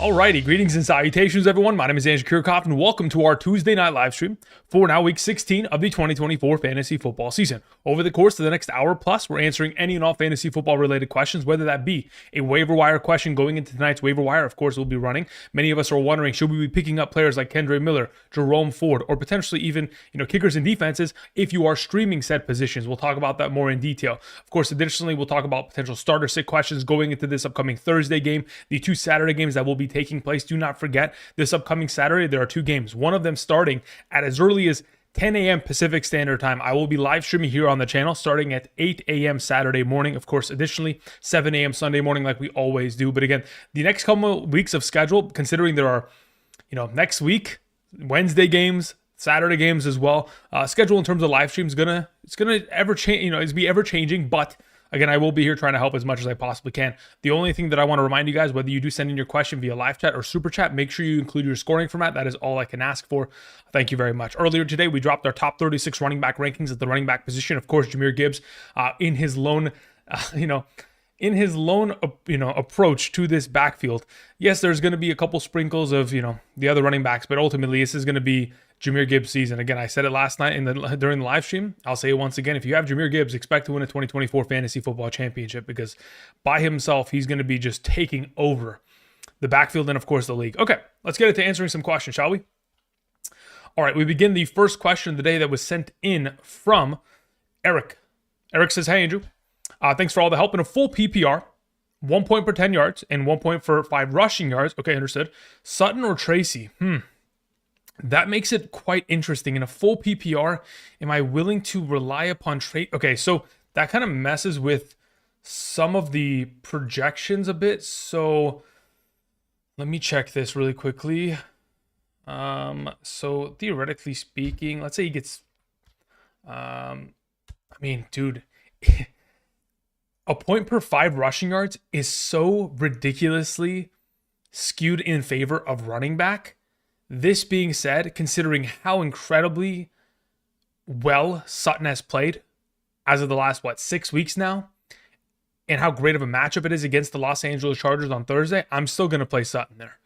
Alrighty, greetings and salutations everyone. My name is Andrew Kirchhoff and welcome to our Tuesday night live stream for now week 16 of the 2024 fantasy football season. Over the course of the next hour plus, we're answering any and all fantasy football related questions, whether that be a waiver wire question going into tonight's waiver wire. Of course, we'll be running. Many of us are wondering, should we be picking up players like Kendre Miller, Jerome Ford, or potentially even, kickers and defenses if you are streaming said positions. We'll talk about that more in detail. Of course, additionally, we'll talk about potential starter sit questions going into this upcoming Thursday game, the two Saturday games that will be taking place. Do not forget, this upcoming Saturday, there are two games. One of them starting at as early as 10 a.m. Pacific Standard Time. I will be live streaming here on the channel starting at 8 a.m. Saturday morning. Of course, additionally, 7 a.m. Sunday morning like we always do. But again, the next couple of weeks of schedule, considering there are, next week, Wednesday games, Saturday games as well. Schedule in terms of live streams it's gonna ever change. It's be ever changing, but again, I will be here trying to help as much as I possibly can. The only thing that I want to remind you guys, whether you do send in your question via live chat or super chat, make sure you include your scoring format. That is all I can ask for. Thank you very much. Earlier today, we dropped our top 36 running back rankings at the running back position. Of course, Jahmyr Gibbs in his lone, approach to this backfield. Yes, there's going to be a couple sprinkles of, the other running backs, but ultimately this is going to be Jahmyr Gibbs season. Again, I said it last night during the live stream. I'll say it once again. If you have Jahmyr Gibbs, expect to win a 2024 fantasy football championship because by himself, he's going to be just taking over the backfield and, of course, the league. Okay, let's get into answering some questions, shall we? All right, we begin the first question of the day that was sent in from Eric. Eric says, hey, Andrew. Thanks for all the help. In a full PPR, 1 point per 10 yards and 1 point for 5 rushing yards. Okay, understood. Sutton or Tracy? That makes it quite interesting. In a full PPR, am I willing to rely upon trade? Okay, so that kind of messes with some of the projections a bit. So let me check this really quickly. So theoretically speaking, let's say he gets, dude, a point per 5 rushing yards is so ridiculously skewed in favor of running back. This being said, considering how incredibly well Sutton has played as of the last, 6 weeks now, and how great of a matchup it is against the Los Angeles Chargers on Thursday, I'm still going to play Sutton there.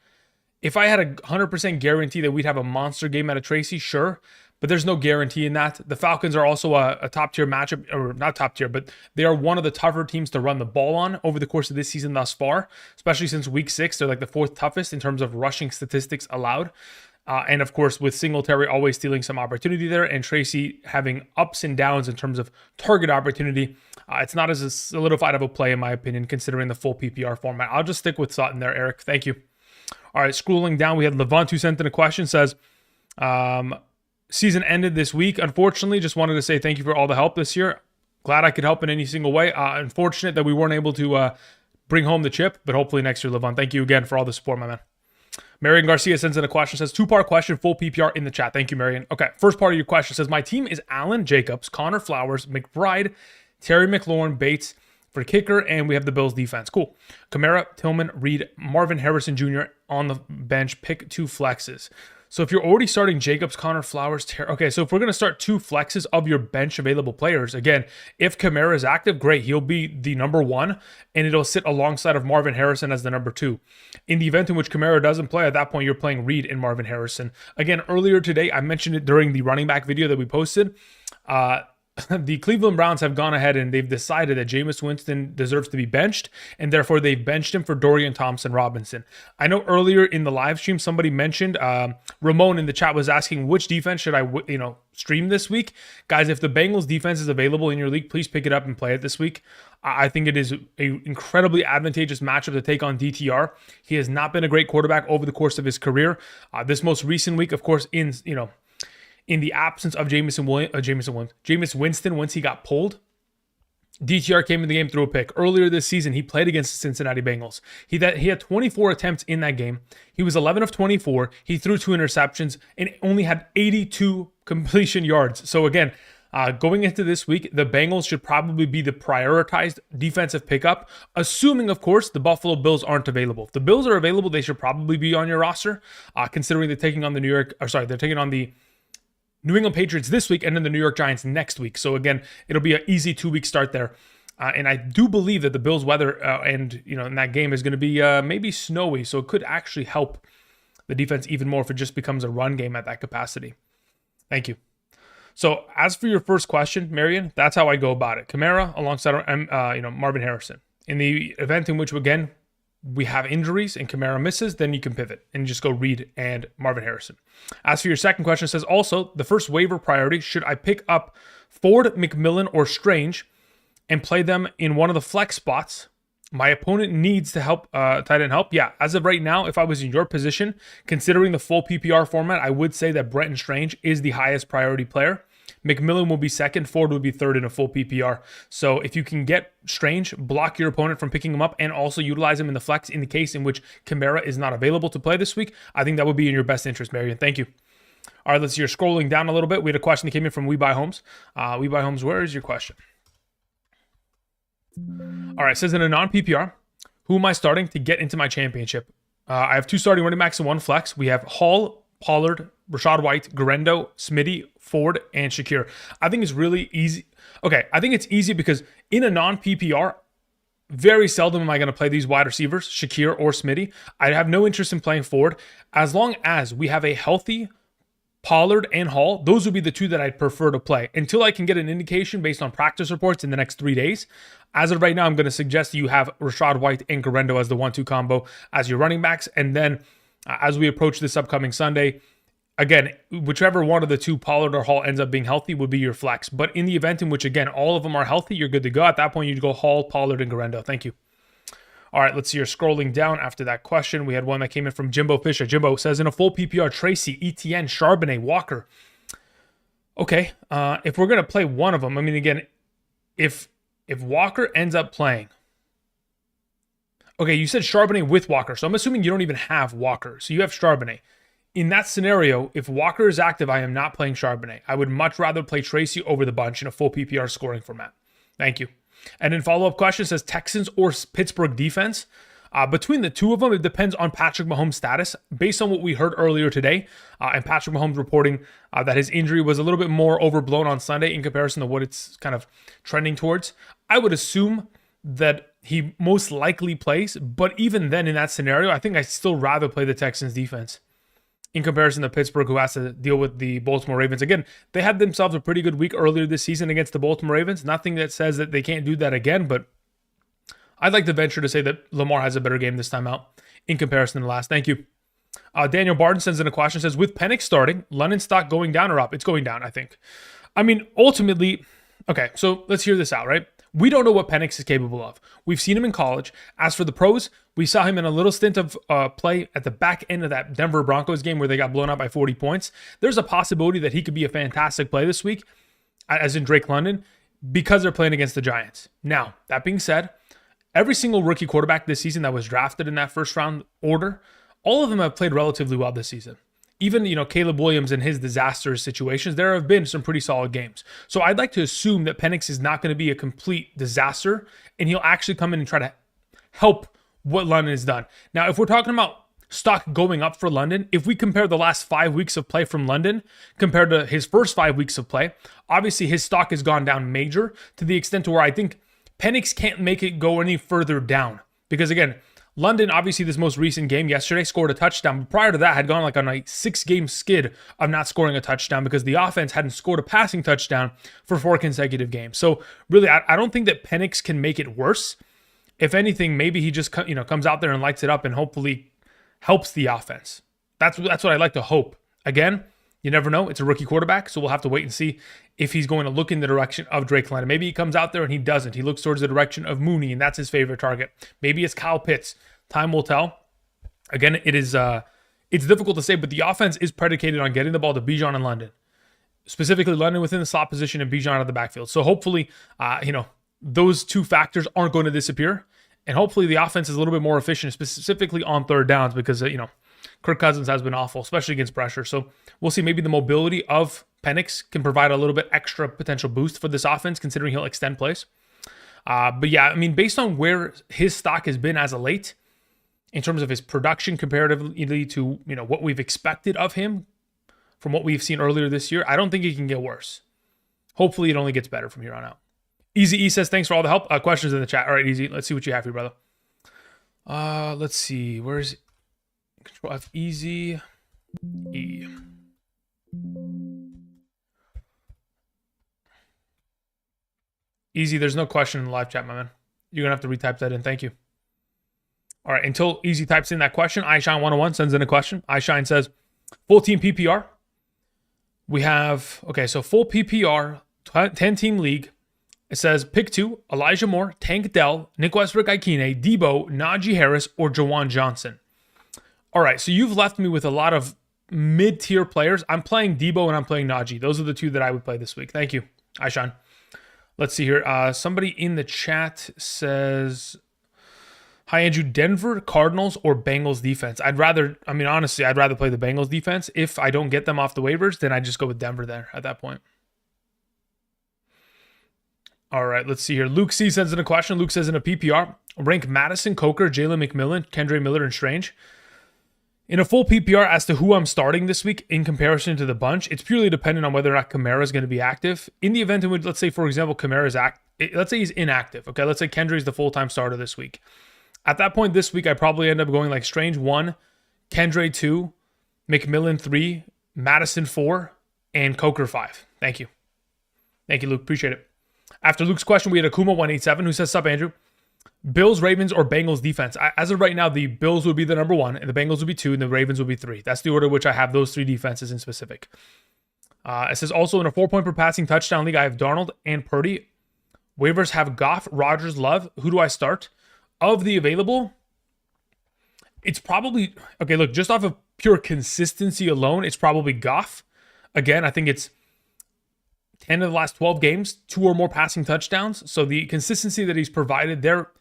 If I had a 100% guarantee that we'd have a monster game out of Tracy, sure, but there's no guarantee in that. The Falcons are also a top-tier matchup, or not top-tier, but they are one of the tougher teams to run the ball on over the course of this season thus far, especially since week 6. They're like the 4th toughest in terms of rushing statistics allowed. And of course, with Singletary always stealing some opportunity there and Tracy having ups and downs in terms of target opportunity, it's not as solidified of a play, in my opinion, considering the full PPR format. I'll just stick with Sutton there, Eric. Thank you. All right, scrolling down, we had Levant who sent in a question, says, season ended this week. Unfortunately, just wanted to say thank you for all the help this year. Glad I could help in any single way. Unfortunate that we weren't able to bring home the chip, but hopefully next year, Levant. Thank you again for all the support, my man. Marion Garcia sends in a question, says, 2-part question, full PPR in the chat. Thank you, Marion. Okay, first part of your question says, my team is Allen Jacobs, Connor Flowers, McBride, Terry McLaurin, Bates for kicker, and we have the Bills defense. Cool. Kamara, Tillman, Reed, Marvin Harrison Jr. on the bench. Pick 2 flexes. So if you're already starting Jacobs, Connor Flowers, okay, so if we're going to start 2 flexes of your bench available players, again, if Kamara is active, great, he'll be the number 1, and it'll sit alongside of Marvin Harrison as the number 2. In the event in which Kamara doesn't play, at that point, you're playing Reed and Marvin Harrison. Again, earlier today, I mentioned it during the running back video that we posted. The Cleveland Browns have gone ahead and they've decided that Jameis Winston deserves to be benched, and therefore they've benched him for Dorian Thompson-Robinson. I know earlier in the live stream somebody mentioned, Ramon in the chat was asking which defense should I stream this week. Guys, if the Bengals defense is available in your league, please pick it up and play it this week. I think it is an incredibly advantageous matchup to take on DTR. He has not been a great quarterback over the course of his career. This most recent week, of course, in the absence of Jameis Winston, once he got pulled, DTR came in the game through a pick. Earlier this season, he played against the Cincinnati Bengals. He had 24 attempts in that game. He was 11 of 24. He threw 2 interceptions and only had 82 completion yards. So again, going into this week, the Bengals should probably be the prioritized defensive pickup, assuming, of course, the Buffalo Bills aren't available. If the Bills are available, they should probably be on your roster, considering they're taking on the New England Patriots this week and then the New York Giants next week. So again, it'll be an easy 2-week start there. And I do believe that the Bills' weather and in that game is going to be maybe snowy, so it could actually help the defense even more if it just becomes a run game at that capacity. Thank you. So as for your first question, Marion, that's how I go about it. Kamara alongside Marvin Harrison. In the event in which, again, we have injuries and Kamara misses, then you can pivot and just go Reed and Marvin Harrison. As for your second question, it says also, the first waiver priority, should I pick up Ford, McMillan, or Strange and play them in one of the flex spots? My opponent needs to help, tight end help. Yeah, as of right now, if I was in your position, considering the full PPR format, I would say that Brenton Strange is the highest priority player. McMillan will be second. Ford will be third in a full PPR. So if you can get Strange, block your opponent from picking him up, and also utilize him in the flex in the case in which Kamara is not available to play this week, I think that would be in your best interest, Marion. Thank you. All right, let's see. You're scrolling down a little bit. We had a question that came in from We Buy Homes. We Buy Homes, where is your question? All right, it says in a non-PPR, who am I starting to get into my championship? I have 2 starting running backs and 1 flex. We have Hall, Pollard, Rachaad White, Garendo, Smitty, Ford, and Shakir. I think it's really easy. Okay, I think it's easy because in a non-PPR, very seldom am I going to play these wide receivers, Shakir or Smitty. I have no interest in playing Ford. As long as we have a healthy Pollard and Hall, those would be the 2 that I'd prefer to play until I can get an indication based on practice reports in the next 3 days. As of right now, I'm going to suggest you have Rachaad White and Garendo as the 1-2 combo as your running backs. And then as we approach this upcoming Sunday, again, whichever one of the 2, Pollard or Hall, ends up being healthy would be your flex. But in the event in which, again, all of them are healthy, you're good to go. At that point, you'd go Hall, Pollard, and Garendo. Thank you. All right, let's see. You're scrolling down after that question. We had one that came in from Jimbo Fisher. Jimbo says, in a full PPR, Tracy, Etienne, Charbonnet, Walker. Okay, if we're going to play one of them, I mean, again, if Walker ends up playing, okay, you said Charbonnet with Walker, so I'm assuming you don't even have Walker. So you have Charbonnet. In that scenario, if Walker is active, I am not playing Charbonnet. I would much rather play Tracy over the bunch in a full PPR scoring format. Thank you. And then follow-up question says Texans or Pittsburgh defense. Between the 2 of them, it depends on Patrick Mahomes' status. Based on what we heard earlier today, and Patrick Mahomes reporting that his injury was a little bit more overblown on Sunday in comparison to what it's kind of trending towards, I would assume that he most likely plays. But even then, in that scenario, I think I'd still rather play the Texans defense in comparison to Pittsburgh, who has to deal with the Baltimore Ravens. Again, they had themselves a pretty good week earlier this season against the Baltimore Ravens. Nothing that says that they can't do that again, but I'd like to venture to say that Lamar has a better game this time out in comparison to the last. Thank you. Daniel Barton sends in a question, says, with Penix starting, London stock going down or up? It's going down, I think. I mean, ultimately, okay, so let's hear this out, right? We don't know what Penix is capable of. We've seen him in college. As for the pros, we saw him in a little stint of play at the back end of that Denver Broncos game where they got blown out by 40 points. There's a possibility that he could be a fantastic play this week, as in Drake London, because they're playing against the Giants. Now, that being said, every single rookie quarterback this season that was drafted in that first round order, all of them have played relatively well this season. Even, Caleb Williams and his disastrous situations, there have been some pretty solid games. So I'd like to assume that Penix is not going to be a complete disaster, and he'll actually come in and try to help what London has done. Now, if we're talking about stock going up for London, if we compare the last 5 weeks of play from London compared to his first 5 weeks of play, obviously his stock has gone down major to the extent to where I think Penix can't make it go any further down. Because again, London, obviously this most recent game yesterday, scored a touchdown. But prior to that, had gone like on a 6-game skid of not scoring a touchdown because the offense hadn't scored a passing touchdown for 4 consecutive games. So really, I don't think that Penix can make it worse. If anything, maybe he just comes out there and lights it up and hopefully helps the offense. That's what I'd like to hope. Again, you never know. It's a rookie quarterback, so we'll have to wait and see if he's going to look in the direction of Drake London. Maybe he comes out there and he doesn't. He looks towards the direction of Mooney, and that's his favorite target. Maybe it's Kyle Pitts. Time will tell. Again, it's difficult to say, but the offense is predicated on getting the ball to Bijan and London. Specifically, London within the slot position and Bijan out of the backfield. So hopefully, those 2 factors aren't going to disappear. And hopefully the offense is a little bit more efficient, specifically on third downs, because, Kirk Cousins has been awful, especially against pressure. So we'll see. Maybe the mobility of Penix can provide a little bit extra potential boost for this offense, considering he'll extend plays. But yeah, I mean, based on where his stock has been as of late, in terms of his production comparatively to, what we've expected of him from what we've seen earlier this year, I don't think it can get worse. Hopefully it only gets better from here on out. Easy E says, thanks for all the help. Questions in the chat. All right, Easy. Let's see what you have here, brother. Let's see. Where's Control F? Easy E. Easy, there's no question in the live chat, my man. You're going to have to retype that in. Thank you. All right, until Easy types in that question, iShine101 sends in a question. iShine says, full team PPR. We have, okay, so full PPR, 10-team league. It says, pick 2, Elijah Moore, Tank Dell, Nick Westbrook-Ikine, Debo, Najee Harris, or Jawan Johnson. All right, so you've left me with a lot of mid-tier players. I'm playing Debo and I'm playing Najee. Those are the 2 that I would play this week. Thank you, iShine. Let's see here. Somebody in the chat says, hi, Andrew, Denver Cardinals or Bengals defense? Honestly, I'd rather play the Bengals defense. If I don't get them off the waivers, then I just go with Denver there at that point. All right, let's see here. Luke C sends in a question. Luke says in a PPR, rank Madison, Coker, Jalen McMillan, Kendre Miller, and Strange. In a full PPR, as to who I'm starting this week in comparison to the bunch, it's purely dependent on whether or not Kamara is going to be active. In the event in which, let's say, for example, Kamara is let's say he's inactive. Okay, let's say Kendre is the full-time starter this week. At that point this week, I probably end up going like Strange 1, Kendre 2, McMillan 3, Madison 4, and Coker 5. Thank you. Thank you, Luke. Appreciate it. After Luke's question, we had Akuma187 who says, sup, Andrew? Bills, Ravens, or Bengals defense? As of right now, the Bills would be the number 1, and the Bengals would be 2, and the Ravens would be 3. That's the order which I have those 3 defenses in specific. It says also in a 4-point per passing touchdown league, I have Darnold and Purdy. Waivers have Goff, Rodgers, Love. Who do I start? Of the available, it's probably, okay, look, just off of pure consistency alone, it's probably Goff. Again, I think it's 10 of the last 12 games, 2 or more passing touchdowns. So the consistency that he's provided there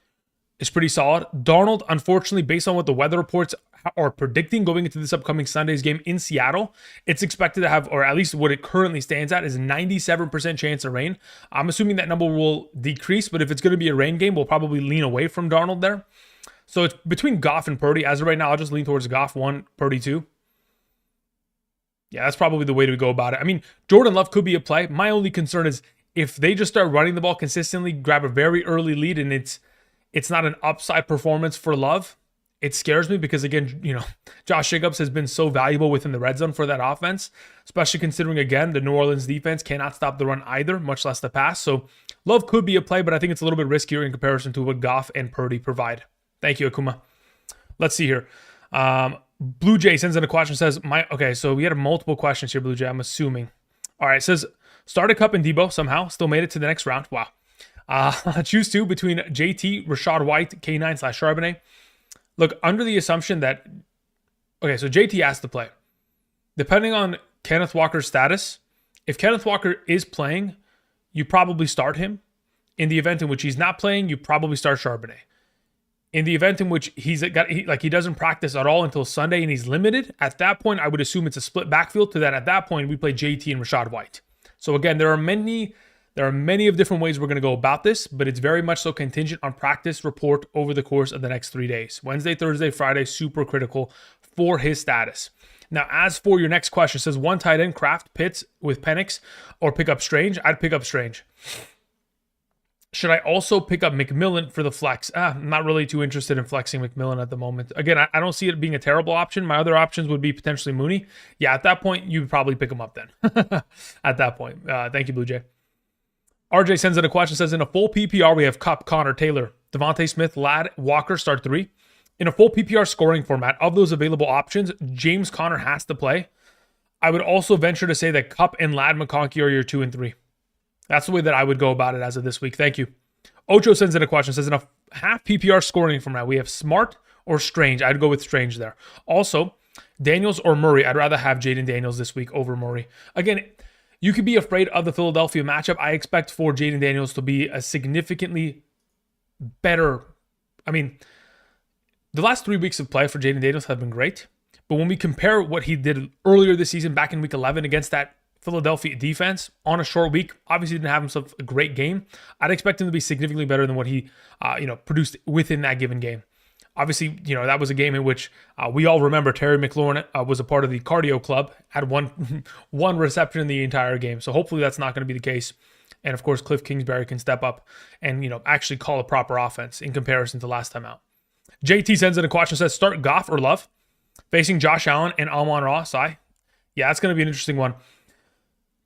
is pretty solid. Darnold, unfortunately, based on what the weather reports are predicting going into this upcoming Sunday's game in Seattle, it's expected to have, or at least what it currently stands at, is a 97% chance of rain. I'm assuming that number will decrease, but if it's going to be a rain game, we'll probably lean away from Darnold there. So it's between Goff and Purdy. As of right now, I'll just lean towards Goff 1, Purdy 2. Yeah, that's probably the way to go about it. I mean, Jordan Love could be a play. My only concern is if they just start running the ball consistently, grab a very early lead, and it's not an upside performance for Love, it scares me because, again, Josh Jacobs has been so valuable within the red zone for that offense, especially considering, again, the New Orleans defense cannot stop the run either, much less the pass. So Love could be a play, but I think it's a little bit riskier in comparison to what Goff and Purdy provide. Thank you, Akuma. Let's see here. Blue Jay sends in a question, says, okay, so we had multiple questions here, Blue Jay, I'm assuming. All right, it says, started Cup and Debo somehow, still made it to the next round. Wow. Choose 2 between JT, Rashad White, K9/Charbonnet. Look, under the assumption that, okay, so JT has to play. Depending on Kenneth Walker's status, if Kenneth Walker is playing, you probably start him. In the event in which he's not playing, you probably start Charbonnet. In the event in which he doesn't practice at all until Sunday and he's limited, at that point, I would assume it's a split backfield to that. At that point, we play JT and Rashad White. So again, there are many of different ways we're going to go about this, but it's very much so contingent on practice report over the course of the next 3 days. Wednesday, Thursday, Friday, super critical for his status. Now, as for your next question, it says 1 tight end, Kraft, Pitts with Penix, or pick up Strange. I'd pick up Strange. Should I also pick up McMillan for the flex? I'm not really too interested in flexing McMillan at the moment. Again, I don't see it being a terrible option. My other options would be potentially Mooney. Yeah, at that point, you would probably pick him up then. At that point. Thank you, Blue Jay. RJ sends in a question, says, in a full PPR, we have Kupp, Connor, Taylor, Devontae Smith, Ladd, Walker, start 3. In a full PPR scoring format, of those available options, James Conner has to play. I would also venture to say that Kupp and Ladd McConkey are your 2 and 3. That's the way that I would go about it as of this week. Thank you. Ocho sends in a question, says, in a half PPR scoring format, we have Smart or Strange. I'd go with Strange there. Also, Daniels or Murray. I'd rather have Jaden Daniels this week over Murray. Again, you could be afraid of the Philadelphia matchup. I expect for Jaden Daniels to be a significantly better. I mean, the last 3 weeks of play for Jaden Daniels have been great. But when we compare what he did earlier this season, back in week 11 against that Philadelphia defense on a short week, obviously didn't have himself a great game. I'd expect him to be significantly better than what he produced within that given game. Obviously, that was a game in which we all remember Terry McLaurin was a part of the cardio club, had one reception in the entire game. So hopefully that's not going to be the case And of course, Cliff Kingsbury can step up and, actually call a proper offense in comparison to last time out. JT sends in a question, says, start Goff or Love facing Josh Allen and Amon-Ra. Sai. Yeah, that's going to be an interesting one.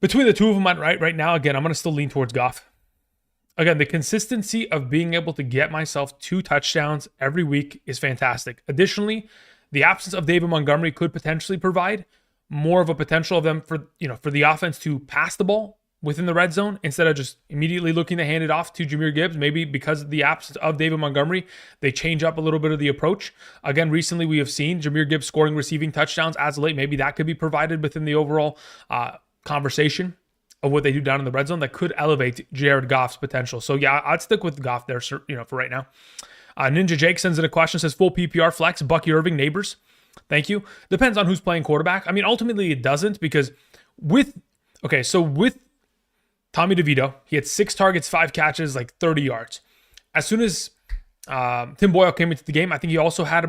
Between the two of them right now, again, I'm going to still lean towards Goff. Again, the consistency of being able to get myself 2 touchdowns every week is fantastic. Additionally, the absence of David Montgomery could potentially provide more of a potential of them for the offense to pass the ball within the red zone instead of just immediately looking to hand it off to Jahmyr Gibbs. Maybe because of the absence of David Montgomery, they change up a little bit of the approach. Again, recently we have seen Jahmyr Gibbs scoring receiving touchdowns as of late. Maybe that could be provided within the overall conversation of what they do down in the red zone that could elevate Jared Goff's potential. So yeah, I'd stick with Goff there, for right now. Ninja Jake sends in a question, says full PPR flex, Bucky Irving, Neighbors. Thank you. Depends on who's playing quarterback. I mean, ultimately it doesn't, because with Tommy DeVito, he had 6 targets, 5 catches, like 30 yards. As soon as Tim Boyle came into the game, I think he also had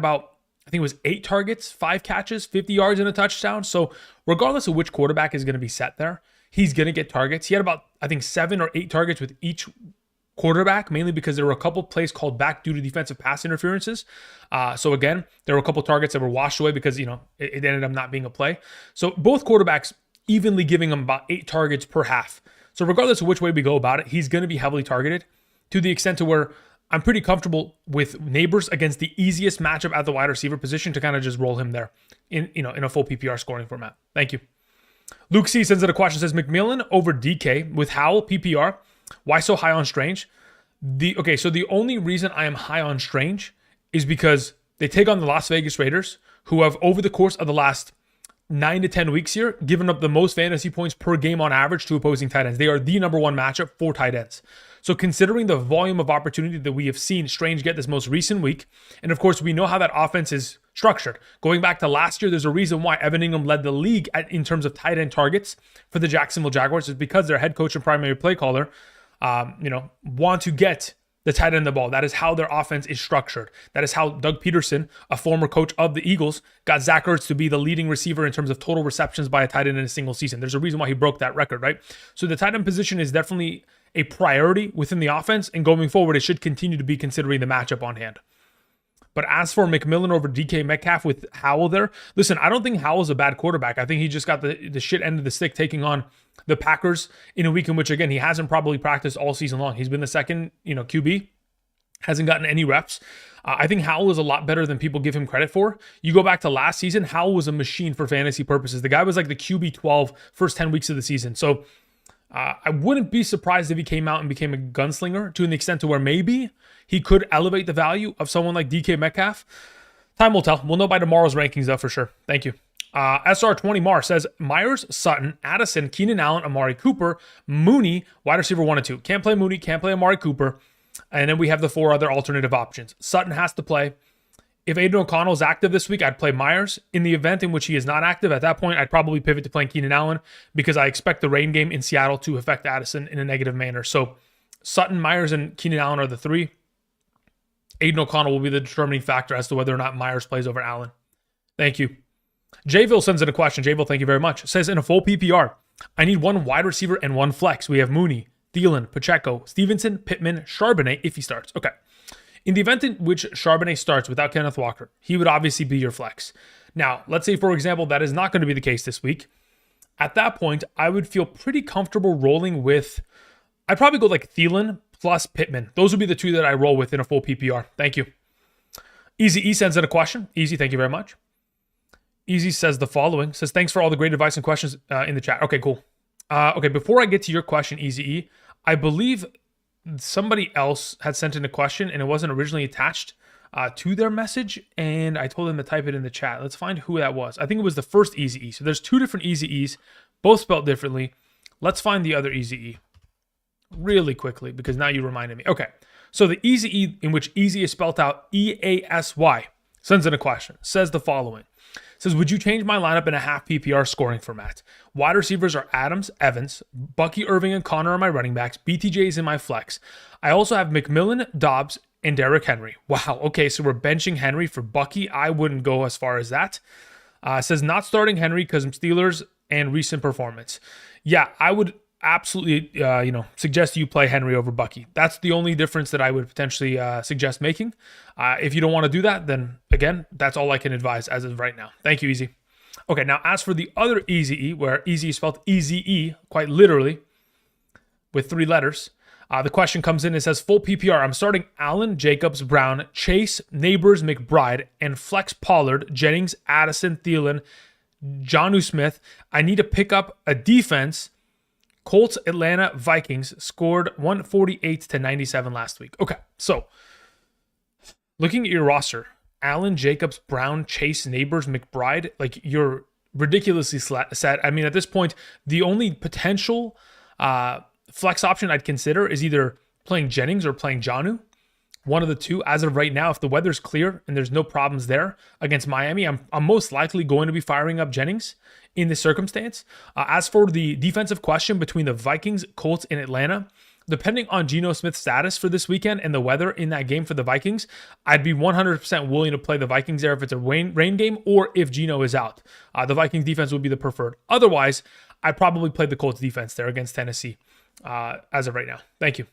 it was 8 targets, 5 catches, 50 yards and a touchdown. So regardless of which quarterback is going to be set there, he's going to get targets. He had about, I think, 7 or 8 targets with each quarterback, mainly because there were a couple plays called back due to defensive pass interferences. So again, there were a couple targets that were washed away because, it ended up not being a play. So both quarterbacks evenly giving him about 8 targets per half. So regardless of which way we go about it, he's going to be heavily targeted to the extent to where I'm pretty comfortable with Neighbors against the easiest matchup at the wide receiver position to kind of just roll him there in a full PPR scoring format. Thank you. Luke C sends in a question, says McMillan over DK with Howell PPR. Why so high on Strange? So the only reason I am high on Strange is because they take on the Las Vegas Raiders, who have over the course of the last 9 to 10 weeks here given up the most fantasy points per game on average to opposing tight ends. They are the number 1 matchup for tight ends. So considering the volume of opportunity that we have seen Strange get this most recent week, and of course we know how that offense is structured. Going back to last year, there's a reason why Evan Ingham led the league in terms of tight end targets for the Jacksonville Jaguars. Is because their head coach and primary play caller, want to get the tight end the ball. That is how their offense is structured. That is how Doug Peterson, a former coach of the Eagles, got Zach Ertz to be the leading receiver in terms of total receptions by a tight end in a single season. There's a reason why he broke that record, right? So the tight end position is definitely a priority within the offense, and going forward, it should continue to be considering the matchup on hand. But as for McMillan over DK Metcalf with Howell there, listen, I don't think Howell's a bad quarterback. I think he just got the shit end of the stick taking on the Packers in a week in which, again, he hasn't probably practiced all season long. He's been the second, QB, hasn't gotten any reps. I think Howell is a lot better than people give him credit for. You go back to last season, Howell was a machine for fantasy purposes. The guy was like the QB 12 first 10 weeks of the season. So I wouldn't be surprised if he came out and became a gunslinger to an extent to where maybe he could elevate the value of someone like DK Metcalf. Time will tell. We'll know by tomorrow's rankings, though, for sure. Thank you. SR20 Mar says Myers, Sutton, Addison, Keenan Allen, Amari Cooper, Mooney, wide receiver 1 and 2. Can't play Mooney, can't play Amari Cooper. And then we have the 4 other alternative options. Sutton has to play. If Aiden O'Connell is active this week, I'd play Myers. In the event in which he is not active, at that point, I'd probably pivot to playing Keenan Allen because I expect the rain game in Seattle to affect Addison in a negative manner. So Sutton, Myers, and Keenan Allen are the 3. Aiden O'Connell will be the determining factor as to whether or not Myers plays over Allen. Thank you. Jayville sends in a question. Jayville, thank you very much. Says, in a full PPR, I need 1 wide receiver and 1 flex. We have Mooney, Thielen, Pacheco, Stevenson, Pittman, Charbonnet if he starts. Okay. In the event in which Charbonnet starts without Kenneth Walker, he would obviously be your flex. Now, let's say, for example, that is not going to be the case this week. At that point, I would feel pretty comfortable rolling with, I'd probably go like Thielen plus Pittman. Those would be the 2 that I roll with in a full PPR. Thank you. Easy E sends in a question. Easy, thank you very much. Easy says the following. Says, thanks for all the great advice and questions in the chat. Okay, cool. Okay, before I get to your question, Easy E, I believe somebody else had sent in a question and it wasn't originally attached to their message, and I told them to type it in the chat. Let's find who that was. I think it was the first Easy E. So there's 2 different Easy E's, both spelled differently. Let's find the other Easy E really quickly because now you reminded me. Okay, so the Easy E, in which Easy is spelled out E-A-S-Y, sends in a question. Says the following. Says, would you change my lineup in a half PPR scoring format? Wide receivers are Adams, Evans, Bucky Irving, and Connor are my running backs. BTJ is in my flex. I also have McMillan, Dobbs, and Derrick Henry. Wow. Okay, so we're benching Henry for Bucky. I wouldn't go as far as that. Says, not starting Henry because I'm Steelers and recent performance. Yeah, I would absolutely, suggest you play Henry over Bucky. That's the only difference that I would potentially suggest making. If you don't want to do that, then again, that's all I can advise as of right now. Thank you, Easy. Okay, now as for the other Easy E, where Easy is spelled Easy-E, quite literally, with 3 letters, the question comes in, it says, full PPR, I'm starting Allen, Jacobs, Brown, Chase, Neighbors, McBride, and Flex Pollard, Jennings, Addison, Thielen, Jonnu Smith. I need to pick up a defense. Colts, Atlanta, Vikings scored 148-97 last week. Okay, so looking at your roster, Allen, Jacobs, Brown, Chase, Neighbors, McBride, like you're ridiculously set. I mean, at this point, the only potential flex option I'd consider is either playing Jennings or playing Jonnu. One of the two. As of right now, if the weather's clear and there's no problems there against Miami, I'm most likely going to be firing up Jennings in this circumstance. As for the defensive question between the Vikings, Colts, and Atlanta, depending on Geno Smith's status for this weekend and the weather in that game for the Vikings, I'd be 100% willing to play the Vikings there if it's a rain game or if Geno is out. The Vikings defense would be the preferred. Otherwise, I'd probably play the Colts defense there against Tennessee as of right now. Thank you.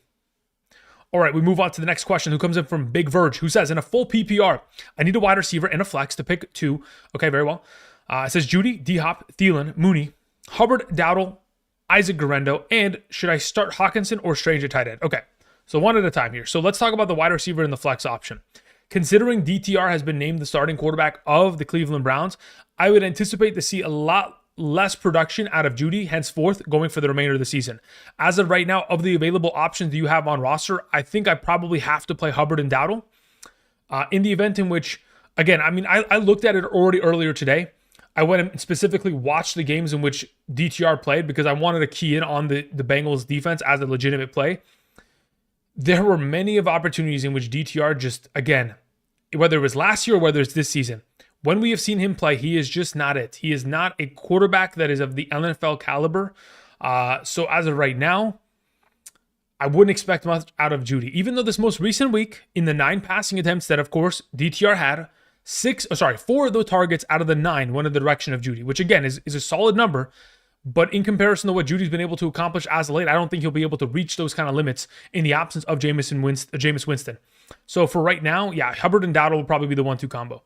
All right, we move on to the next question, who comes in from Big Verge, who says, in a full PPR, I need a wide receiver and a flex to pick 2. Okay, very well. It says Judy, D-Hop, Thielen, Mooney, Hubbard, Dowdle, Isaac Guerrero, and should I start Hawkinson or Strange at tight end? Okay, so one at a time here. So let's talk about the wide receiver and the flex option. Considering DTR has been named the starting quarterback of the Cleveland Browns, I would anticipate to see a lot less production out of Judy henceforth going for the remainder of the season. As of right now, of the available options that you have on roster, I think I probably have to play Hubbard and Dowdle. In the event in which, again, I mean, I looked at it already earlier today. I went and specifically watched the games in which DTR played because I wanted to key in on the Bengals defense as a legitimate play. There were many of opportunities in which DTR just, again, whether it was last year or whether it's this season, when we have seen him play, he is just not it. He is not a quarterback that is of the NFL caliber. So as of right now, I wouldn't expect much out of Judy. Even though this most recent week, in the 9 passing attempts that, of course, DTR had, 4 of those targets out of the 9 went in the direction of Judy, which again is a solid number. But in comparison to what Judy's been able to accomplish as of late, I don't think he'll be able to reach those kind of limits in the absence of Jameis Winston. So for right now, yeah, Hubbard and Dowdle will probably be the 1-2 combo.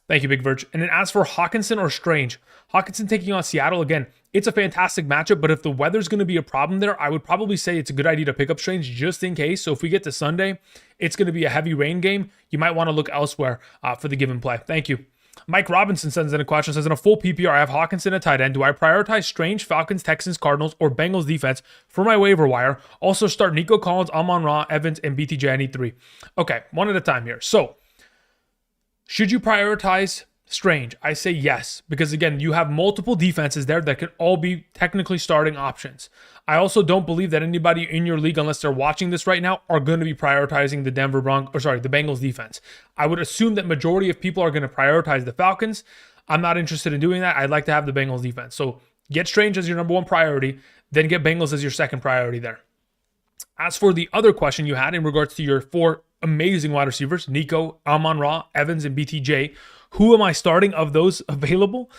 Thank you, Big Verge. And then as for Hawkinson or Strange, Hawkinson taking on Seattle, again, it's a fantastic matchup, but if the weather's going to be a problem there, I would probably say it's a good idea to pick up Strange just in case. So if we get to Sunday, it's going to be a heavy rain game. You might want to look elsewhere for the given play. Thank you. Mike Robinson sends in a question, says, in a full PPR, I have Hawkinson at tight end. Do I prioritize Strange, Falcons, Texans, Cardinals, or Bengals defense for my waiver wire? Also start Nico Collins, Amon-Ra, Evans, and BTJ. I need 3. Okay, one at a time here. So should you prioritize Strange? I say yes, because again, you have multiple defenses there that can all be technically starting options. I also don't believe that anybody in your league, unless they're watching this right now, are going to be prioritizing the the Bengals defense. I would assume that majority of people are going to prioritize the Falcons. I'm not interested in doing that. I'd like to have the Bengals defense. So get Strange as your number 1 priority, then get Bengals as your second priority there. As for the other question you had in regards to your 4 amazing wide receivers, Nico, Amon-Ra, Evans, and BTJ, who am I starting of those available?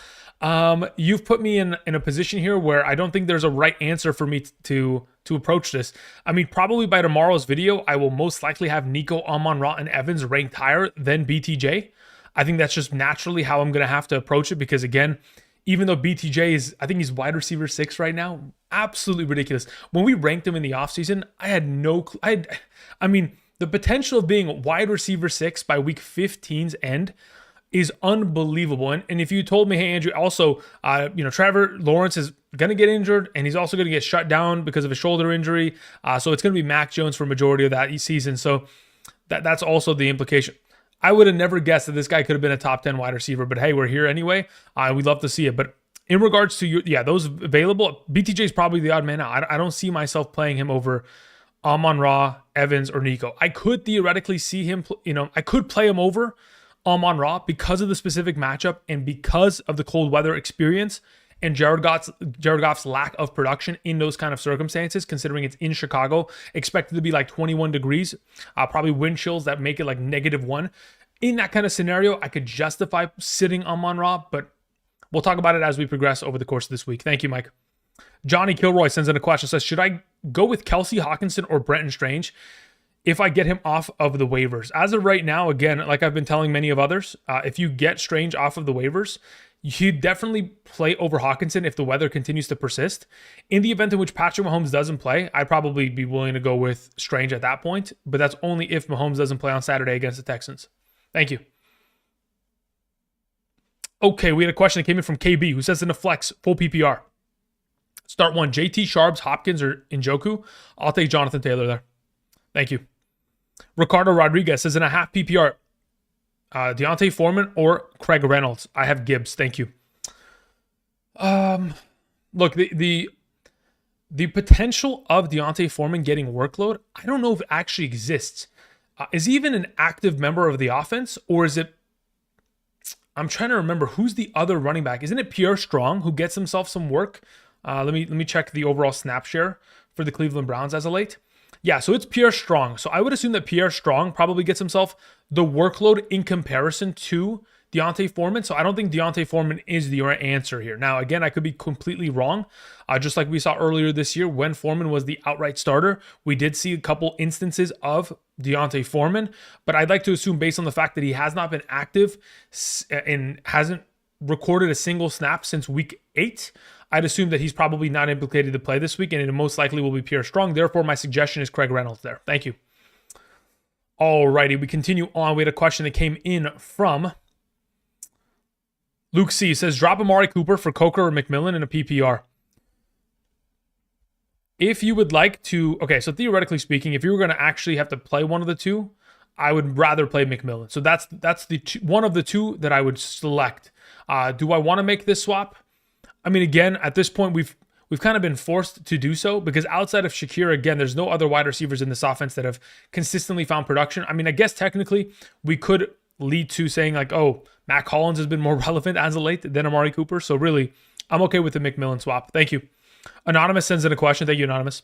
You've put me in a position here where I don't think there's a right answer for me to approach this. I mean, probably by tomorrow's video, I will most likely have Nico, Amon-Ra, and Evans ranked higher than BTJ. I think that's just naturally how I'm going to have to approach it because, again, even though BTJ is, I think he's wide receiver 6 right now, absolutely ridiculous. When we ranked him in the offseason, I had no clue. I mean, the potential of being wide receiver 6 by week 15's end is unbelievable. And if you told me, hey, Andrew, also, Trevor Lawrence is going to get injured and he's also going to get shut down because of a shoulder injury. So it's going to be Mac Jones for a majority of that season. So that's also the implication. I would have never guessed that this guy could have been a top 10 wide receiver, but hey, we're here anyway. We'd love to see it. But in regards to those available, BTJ is probably the odd man out. I don't see myself playing him over Amon-Ra, Evans, or Nico. I could theoretically see him, I could play him over Amon-Ra because of the specific matchup and because of the cold weather experience and Jared Goff's lack of production in those kind of circumstances, considering it's in Chicago, expected to be like 21 degrees, probably wind chills that make it like -1. In that kind of scenario, I could justify sitting Amon-Ra, but we'll talk about it as we progress over the course of this week. Thank you, Mike. Johnny Kilroy sends in a question, says, should I go with Kelsey Hawkinson or Brenton Strange if I get him off of the waivers? As of right now, again, like I've been telling many of others, if you get Strange off of the waivers, you definitely play over Hawkinson if the weather continues to persist. In the event in which Patrick Mahomes doesn't play, I'd probably be willing to go with Strange at that point, but that's only if Mahomes doesn't play on Saturday against the Texans. Thank you. Okay, we had a question that came in from KB, who says in a flex, full PPR. Start one, JT, Sharps, Hopkins, or Njoku. I'll take Jonathan Taylor there. Thank you. Ricardo Rodriguez says in a half PPR, Deontay Foreman or Craig Reynolds. I have Gibbs. Thank you. Look, the potential of Deontay Foreman getting workload, I don't know if it actually exists. Is he even an active member of the offense, or is it? I'm trying to remember who's the other running back. Isn't it Pierre Strong who gets himself some work? Let me check the overall snap share for the Cleveland Browns as of late. Yeah, so it's Pierre Strong. So I would assume that Pierre Strong probably gets himself the workload in comparison to Deontay Foreman. So I don't think Deontay Foreman is the right answer here. Now, again, I could be completely wrong. Just like we saw earlier this year when Foreman was the outright starter, we did see a couple instances of Deontay Foreman. But I'd like to assume, based on the fact that he has not been active and hasn't recorded a single snap since week 8, I'd assume that he's probably not implicated to play this week, and it most likely will be Pierre Strong. Therefore, my suggestion is Craig Reynolds there. Thank you. Alrighty, we continue on. We had a question that came in from Luke C. Says, drop Amari Cooper for Coker or McMillan in a PPR. If you would like to, okay, so theoretically speaking, if you were going to actually have to play one of the two, I would rather play McMillan. So that's the one of the two that I would select. Do I want to make this swap? I mean, again, at this point, we've kind of been forced to do so because outside of Shakir, again, there's no other wide receivers in this offense that have consistently found production. I mean, I guess technically we could lead to saying like, oh, Matt Collins has been more relevant as of late than Amari Cooper. So really, I'm okay with the McMillan swap. Thank you. Anonymous sends in a question. Thank you, Anonymous.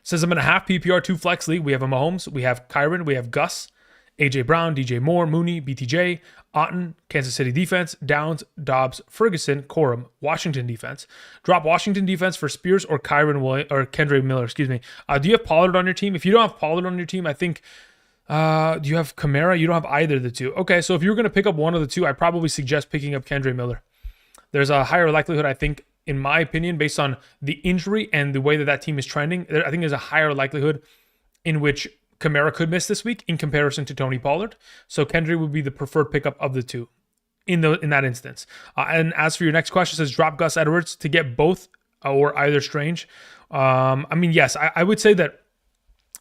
Says I'm in a half PPR 2 flex league. We have a Mahomes, we have Kyron, we have Gus, AJ Brown, DJ Moore, Mooney, BTJ, Otten, Kansas City defense, Downs, Dobbs, Ferguson, Corum, Washington defense. Drop Washington defense for Spears or Kendre Miller, excuse me. Do you have Pollard on your team? If you don't have Pollard on your team, I think, do you have Kamara? You don't have either of the two. Okay, so if you're going to pick up one of the two, I'd probably suggest picking up Kendre Miller. There's a higher likelihood, I think, in my opinion, based on the injury and the way that team is trending, I think there's a higher likelihood in which Kamara could miss this week in comparison to Tony Pollard. So Kendry would be the preferred pickup of the two in that instance. And as for your next question, it says drop Gus Edwards to get both or either Strange. I mean, yes, I would say that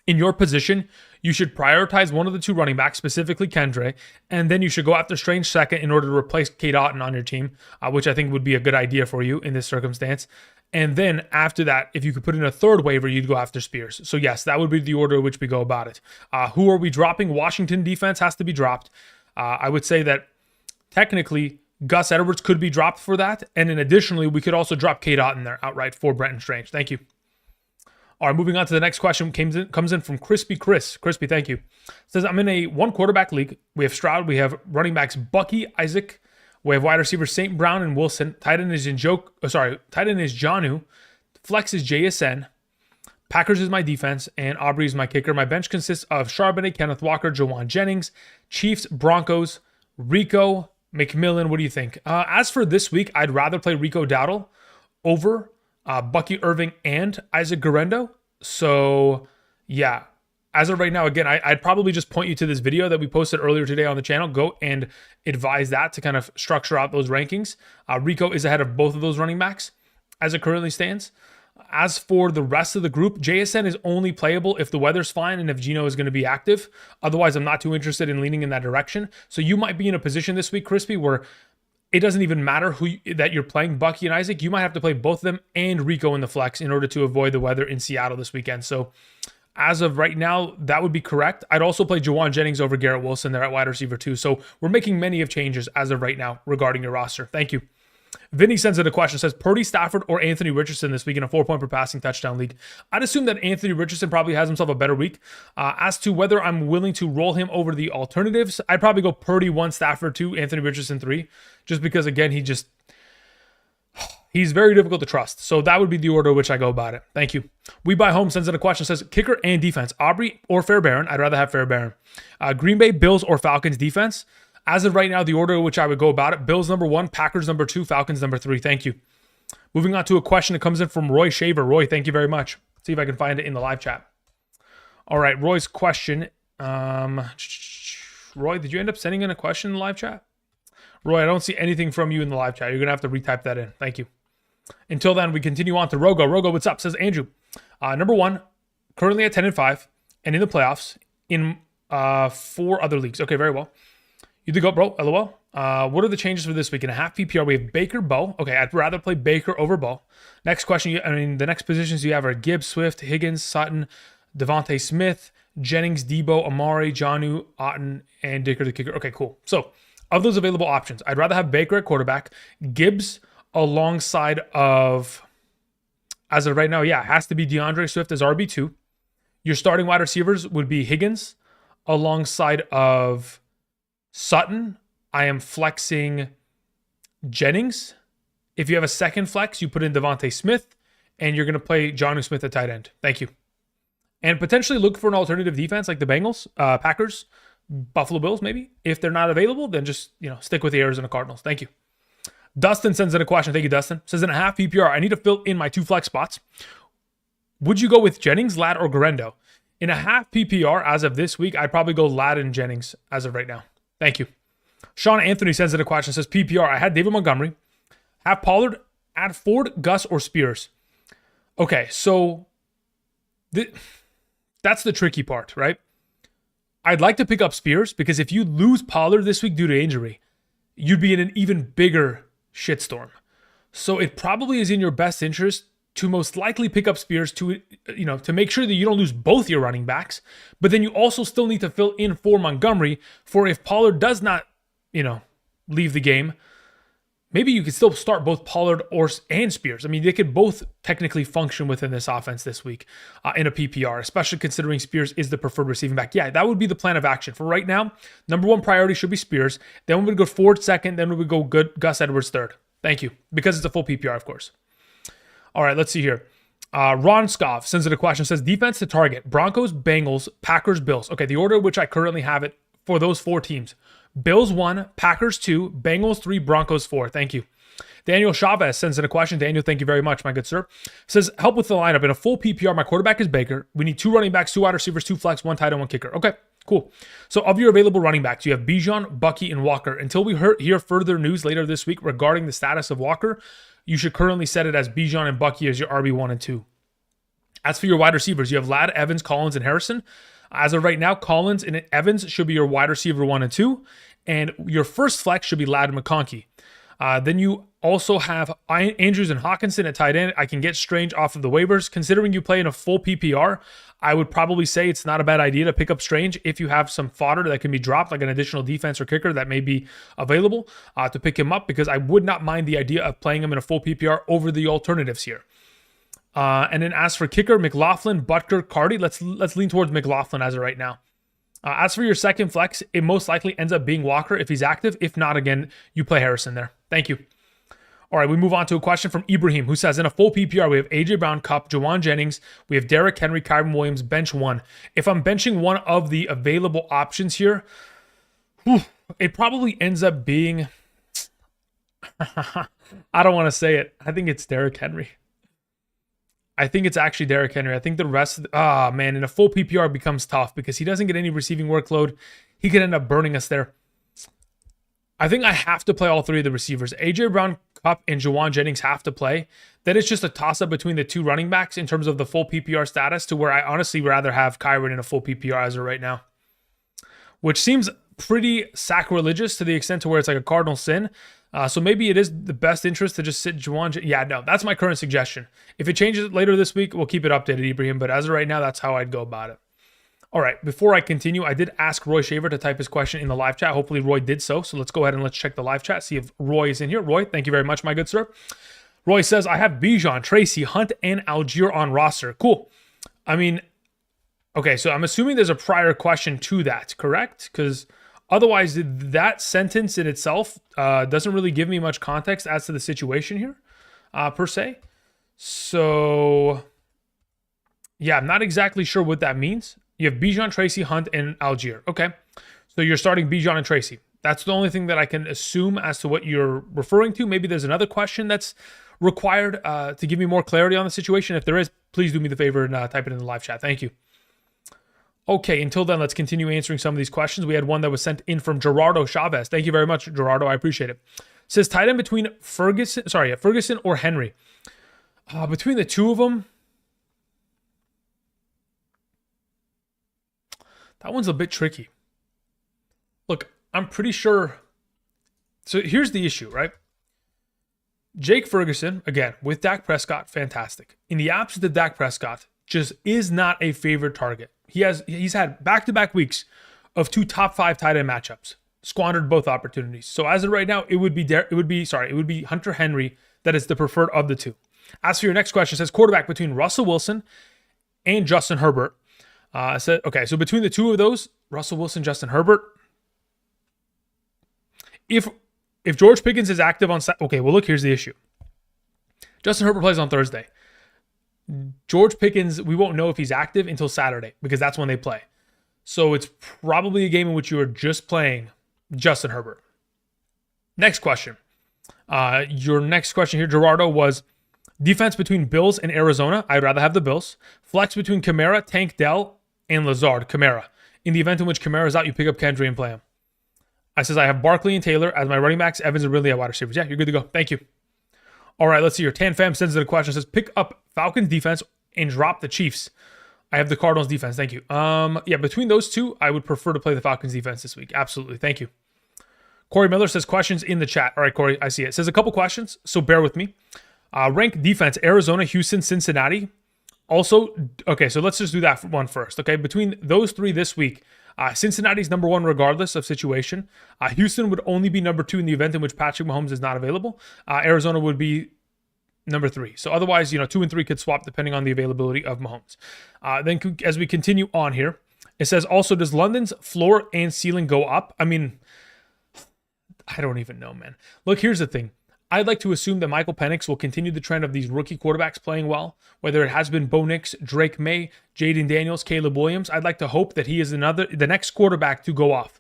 in your position, you should prioritize one of the two running backs, specifically Kendre, and then you should go after Strange second in order to replace Cade Otton on your team, which I think would be a good idea for you in this circumstance. And then after that, if you could put in a third waiver, you'd go after Spears. So yes, that would be the order in which we go about it. Who are we dropping? Washington defense has to be dropped. I would say that technically Gus Edwards could be dropped for that. And then additionally, we could also drop Cade Otton there outright for Brenton Strange. Thank you. All right, moving on to the next question comes in from Crispy Chris. Crispy, thank you. Says, I'm in a one quarterback league. We have Stroud. We have running backs Bucky, Isaac. We have wide receivers St. Brown and Wilson. Tight end is Jonnu. Flex is JSN. Packers is my defense, and Aubrey is my kicker. My bench consists of Charbonnet, Kenneth Walker, Jawan Jennings, Chiefs, Broncos, Rico, McMillan. What do you think? As for this week, I'd rather play Rico Dowdle over Bucky Irving and Isaac Guerrero. So, yeah. As of right now, again, I'd probably just point you to this video that we posted earlier today on the channel. Go and advise that to kind of structure out those rankings. Rico is ahead of both of those running backs as it currently stands. As for the rest of the group, JSN is only playable if the weather's fine and if Gino is going to be active. Otherwise, I'm not too interested in leaning in that direction. So you might be in a position this week, Crispy, where it doesn't even matter that you're playing, Bucky and Isaac. You might have to play both of them and Rico in the flex in order to avoid the weather in Seattle this weekend. So as of right now, that would be correct. I'd also play Jawan Jennings over Garrett Wilson there at wide receiver too. So we're making many of changes as of right now regarding your roster. Thank you. Vinny sends in a question, says Purdy, Stafford, or Anthony Richardson this week in a 4-point per passing touchdown league. I'd assume that Anthony Richardson probably has himself a better week. As to whether I'm willing to roll him over the alternatives, I'd probably go Purdy 1, Stafford 2, Anthony Richardson 3, just because, again, He's very difficult to trust. So that would be the order which I go about it. Thank you. We Buy Home sends in a question, says kicker and defense. Aubrey or Fairbairn? I'd rather have Fairbairn. Green Bay, Bills, or Falcons defense? As of right now, the order which I would go about it, Bills number 1, Packers number 2, Falcons number 3. Thank you. Moving on to a question that comes in from Roy Shaver. Roy, thank you very much. Let's see if I can find it in the live chat. All right, Roy's question. Roy, did you end up sending in a question in the live chat? Roy, I don't see anything from you in the live chat. You're going to have to retype that in. Thank you. Until then, we continue on to Rogo. Rogo, what's up? Says Andrew. Number 1, currently at 10-5 and in the playoffs in 4 other leagues. Okay, very well. You the go, bro. LOL. What are the changes for this week? In a half PPR, we have Baker, Bo. Okay, I'd rather play Baker over Bo. Next question. The next positions you have are Gibbs, Swift, Higgins, Sutton, Devontae Smith, Jennings, Debo, Amari, Jonnu, Otten, and Dicker the kicker. Okay, cool. So, of those available options, I'd rather have Baker at quarterback, Gibbs alongside of, as of right now, yeah, it has to be DeAndre Swift as RB2. Your starting wide receivers would be Higgins alongside of Sutton. I am flexing Jennings. If you have a second flex, you put in Devontae Smith, and you're going to play Jonnu Smith at tight end. Thank you. And potentially look for an alternative defense like the Bengals, Packers, Buffalo Bills, maybe. If they're not available, then just stick with the Arizona Cardinals. Thank you. Dustin sends in a question. Thank you, Dustin. Says in a half PPR, I need to fill in my 2 flex spots. Would you go with Jennings, Ladd, or Garendo? In a half PPR, as of this week, I'd probably go Ladd and Jennings as of right now. Thank you. Sean Anthony sends in a question. Says PPR, I had David Montgomery. Have Pollard, add Ford, Gus, or Spears. Okay, so that's the tricky part, right? I'd like to pick up Spears because if you lose Pollard this week due to injury, you'd be in an even bigger shitstorm. So it probably is in your best interest to most likely pick up Spears to make sure that you don't lose both your running backs, but then you also still need to fill in for Montgomery for if Pollard does not, leave the game. Maybe you could still start both Pollard and Spears. I mean, they could both technically function within this offense this week in a PPR, especially considering Spears is the preferred receiving back. Yeah, that would be the plan of action. For right now, number 1 priority should be Spears. Then we would go Ford second. Then we would go Gus Edwards third. Thank you. Because it's a full PPR, of course. All right, let's see here. Ron Scoff sends in a question. Says defense to target. Broncos, Bengals, Packers, Bills. Okay, the order which I currently have it for those 4 teams. Bills 1, Packers 2, Bengals 3, Broncos 4. Thank you. Daniel Chavez sends in a question. Daniel, thank you very much, my good sir. Says, help with the lineup. In a full PPR, my quarterback is Baker. We need 2 running backs, 2 wide receivers, 2 flex, 1 tight end, 1 kicker. Okay, cool. So of your available running backs, you have Bijan, Bucky, and Walker. Until we hear further news later this week regarding the status of Walker, you should currently set it as Bijan and Bucky as your RB1 and 2. As for your wide receivers, you have Ladd, Evans, Collins, and Harrison. As of right now, Collins and Evans should be your wide receiver 1 and 2. And your first flex should be Ladd and McConkey. Then you also have Andrews and Hawkinson at tight end. I can get Strange off of the waivers. Considering you play in a full PPR, I would probably say it's not a bad idea to pick up Strange if you have some fodder that can be dropped, like an additional defense or kicker that may be available to pick him up, because I would not mind the idea of playing him in a full PPR over the alternatives here. And then as for kicker, McLaughlin, Butker, Cardi, let's lean towards McLaughlin as of right now. As for your second flex, it most likely ends up being Walker if he's active. If not, again, you play Harrison there. Thank you. All right, we move on to a question from Ibrahim, who says, in a full PPR, we have A.J. Brown, Kupp, Jawan Jennings, we have Derrick Henry, Kyron Williams, bench 1. If I'm benching one of the available options here, it probably ends up being, I don't want to say it. I think it's Derrick Henry. I think it's actually Derrick Henry. I think the rest, in a full PPR becomes tough because he doesn't get any receiving workload. He could end up burning us there. I think I have to play all 3 of the receivers. A.J. Brown, Kupp, and Jawan Jennings have to play. Then it's just a toss-up between the 2 running backs in terms of the full PPR status, to where I honestly rather have Kyron in a full PPR as of right now, which seems pretty sacrilegious to the extent to where it's like a cardinal sin. So maybe it is the best interest to just sit Jawan. Yeah, no, that's my current suggestion. If it changes later this week, we'll keep it updated, Ibrahim. But as of right now, that's how I'd go about it. All right, before I continue, I did ask Roy Shaver to type his question in the live chat. Hopefully Roy did so. So let's go ahead and let's check the live chat, see if Roy is in here. Roy, thank you very much, my good sir. Roy says, I have Bijan, Tracy, Hunt, and Algier on roster. Cool. I mean, okay, so I'm assuming there's a prior question to that, correct? Because otherwise, that sentence in itself doesn't really give me much context as to the situation here. per se. So, yeah, I'm not exactly sure what that means. You have Bijan, Tracy, Hunt, and Algier. Okay. So you're starting Bijan and Tracy. That's the only thing that I can assume as to what you're referring to. Maybe there's another question that's required to give me more clarity on the situation. If there is, please do me the favor and type it in the live chat. Thank you. Okay, until then, let's continue answering some of these questions. We had one that was sent in from Gerardo Chavez. Thank you very much, Gerardo. I appreciate it. Says tight end between Ferguson or Henry. Between the two of them, that one's a bit tricky. Look, I'm pretty sure. So here's the issue, right? Jake Ferguson, again, with Dak Prescott, fantastic. In the absence of Dak Prescott, just is not a favorite target. He's had back-to-back weeks of 2 top 5 tight end matchups, squandered both opportunities. So as of right now, it would be Hunter Henry that is the preferred of the two. As for your next question, it says quarterback between Russell Wilson and Justin Herbert. So between the two of those, Russell Wilson, Justin Herbert. If George Pickens is active on look, here's the issue. Justin Herbert plays on Thursday. George Pickens, we won't know if he's active until Saturday because that's when they play. So it's probably a game in which you are just playing Justin Herbert. Next question. Your next question here, Gerardo, was defense between Bills and Arizona. I'd rather have the Bills. Flex between Kamara, Tank Dell, and Lazard. Kamara. In the event in which Kamara is out, you pick up Kendry and play him. I have Barkley and Taylor as my running backs. Evans and Ridley at wide receivers. Yeah, you're good to go. Thank you. All right, let's see. Your Tan Fam sends in a question. It says, pick up Falcons defense and drop the Chiefs. I have the Cardinals defense. Thank you. Between those two, I would prefer to play the Falcons defense this week. Absolutely. Thank you. Corey Miller says questions in the chat. All right, Corey, I see it. It says a couple questions, so bear with me. Rank defense, Arizona, Houston, Cincinnati. Also, okay, so let's just do that one first. Okay, between those three this week, Cincinnati's number 1 regardless of situation. Houston would only be number 2 in the event in which Patrick Mahomes is not available. Arizona would be number 3. So otherwise, 2 and 3 could swap depending on the availability of Mahomes. Then as we continue on here, it says also, does London's floor and ceiling go up? I mean, I don't even know, man. Look, here's the thing. I'd like to assume that Michael Penix will continue the trend of these rookie quarterbacks playing well, whether it has been Bo Nix, Drake May, Jaden Daniels, Caleb Williams. I'd like to hope that he is the next quarterback to go off.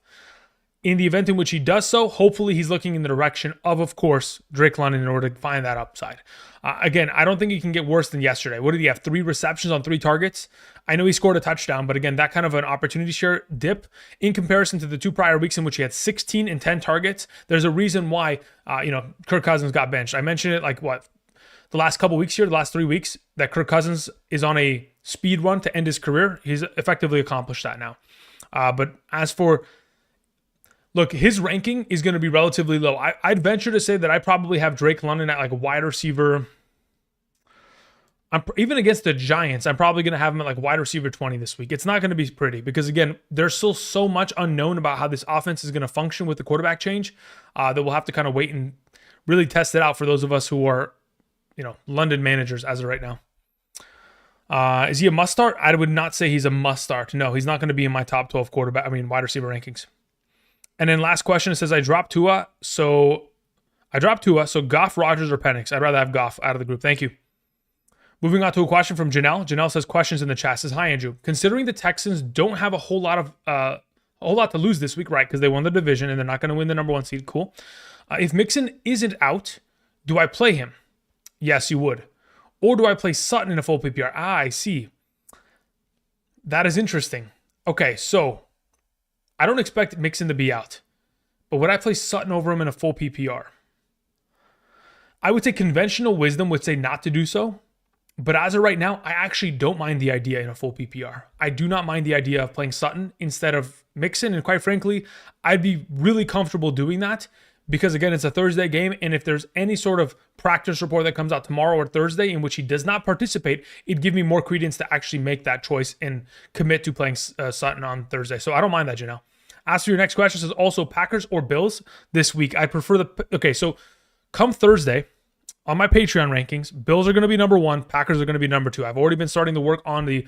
In the event in which he does so, hopefully he's looking in the direction of course, Drake London in order to find that upside. Again, I don't think he can get worse than yesterday. What did he have? 3 receptions on 3 targets? I know he scored a touchdown, but again, that kind of an opportunity share dip in comparison to the 2 prior weeks in which he had 16 and 10 targets. There's a reason why, Kirk Cousins got benched. I mentioned it the last couple weeks here, the last 3 weeks, that Kirk Cousins is on a speed run to end his career. He's effectively accomplished that now. But as for look, his ranking is going to be relatively low. I'd venture to say that I probably have Drake London at a wide receiver. Even against the Giants, I'm probably going to have him at wide receiver 20 this week. It's not going to be pretty because, again, there's still so much unknown about how this offense is going to function with the quarterback change that we'll have to kind of wait and really test it out for those of us who are, London managers as of right now. Is he a must start? I would not say he's a must start. No, he's not going to be in my top 12 wide receiver rankings. And then last question, it says, I dropped Tua, so Goff, Rodgers, or Penix. I'd rather have Goff out of the group. Thank you. Moving on to a question from Janelle. Janelle says, questions in the chat. Says, hi, Andrew. Considering the Texans don't have a whole lot to lose this week, right? Because they won the division and they're not going to win the number 1 seed. Cool. If Mixon isn't out, do I play him? Yes, you would. Or do I play Sutton in a full PPR? I see. That is interesting. Okay, so I don't expect Mixon to be out, but would I play Sutton over him in a full PPR? I would say conventional wisdom would say not to do so, but as of right now, I actually don't mind the idea in a full PPR. I do not mind the idea of playing Sutton instead of Mixon, and quite frankly, I'd be really comfortable doing that because, again, it's a Thursday game, and if there's any sort of practice report that comes out tomorrow or Thursday in which he does not participate, it'd give me more credence to actually make that choice and commit to playing Sutton on Thursday. So I don't mind that, Janelle. As for your next question, it says also Packers or Bills this week. I prefer so come Thursday on my Patreon rankings, Bills are going to be number 1, Packers are going to be number 2. I've already been starting to work on the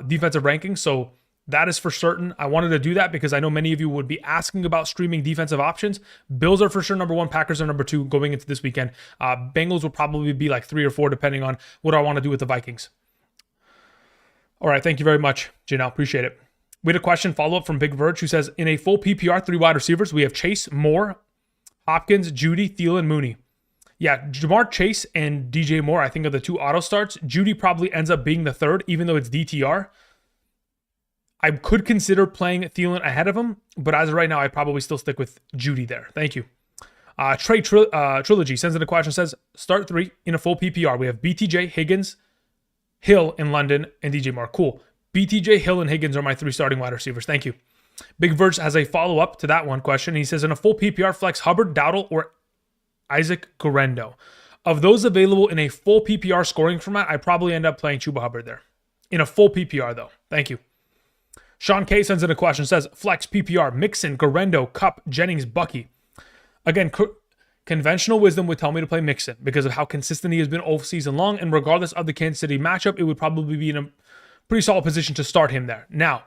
defensive rankings, so That is for certain. I wanted to do that because I know many of you would be asking about streaming defensive options. Bills are for sure number 1. Packers are number 2 going into this weekend. Bengals will probably be like 3 or 4 depending on what I want to do with the Vikings. All right, thank you very much, Janelle. Appreciate it. We had a question follow-up from Big Verge who says, in a full PPR, 3 wide receivers, we have Chase, Moore, Hopkins, Judy, Thielen, Mooney. Yeah, Jamar Chase and DJ Moore, I think, are the 2 auto starts. Judy probably ends up being the 3rd, even though it's DTR. I could consider playing Thielen ahead of him, but as of right now, I'd probably still stick with Judy there. Thank you. Trey Trilogy sends in a question, says, start 3 in a full PPR. We have BTJ, Higgins, Hill in London, and DJ Moore. Cool. BTJ, Hill, and Higgins are my 3 starting wide receivers. Thank you. Big Verge has a follow-up to that one question. He says, in a full PPR, flex Hubbard, Dowdle, or Isaac Guerrero. Of those available in a full PPR scoring format, I'd probably end up playing Chuba Hubbard there. In a full PPR, though. Thank you. Sean K sends in a question, says, flex PPR, Mixon, Guerrero, Cup, Jennings, Bucky. Again, conventional wisdom would tell me to play Mixon because of how consistent he has been all season long, and regardless of the Kansas City matchup, it would probably be in a pretty solid position to start him there. Now,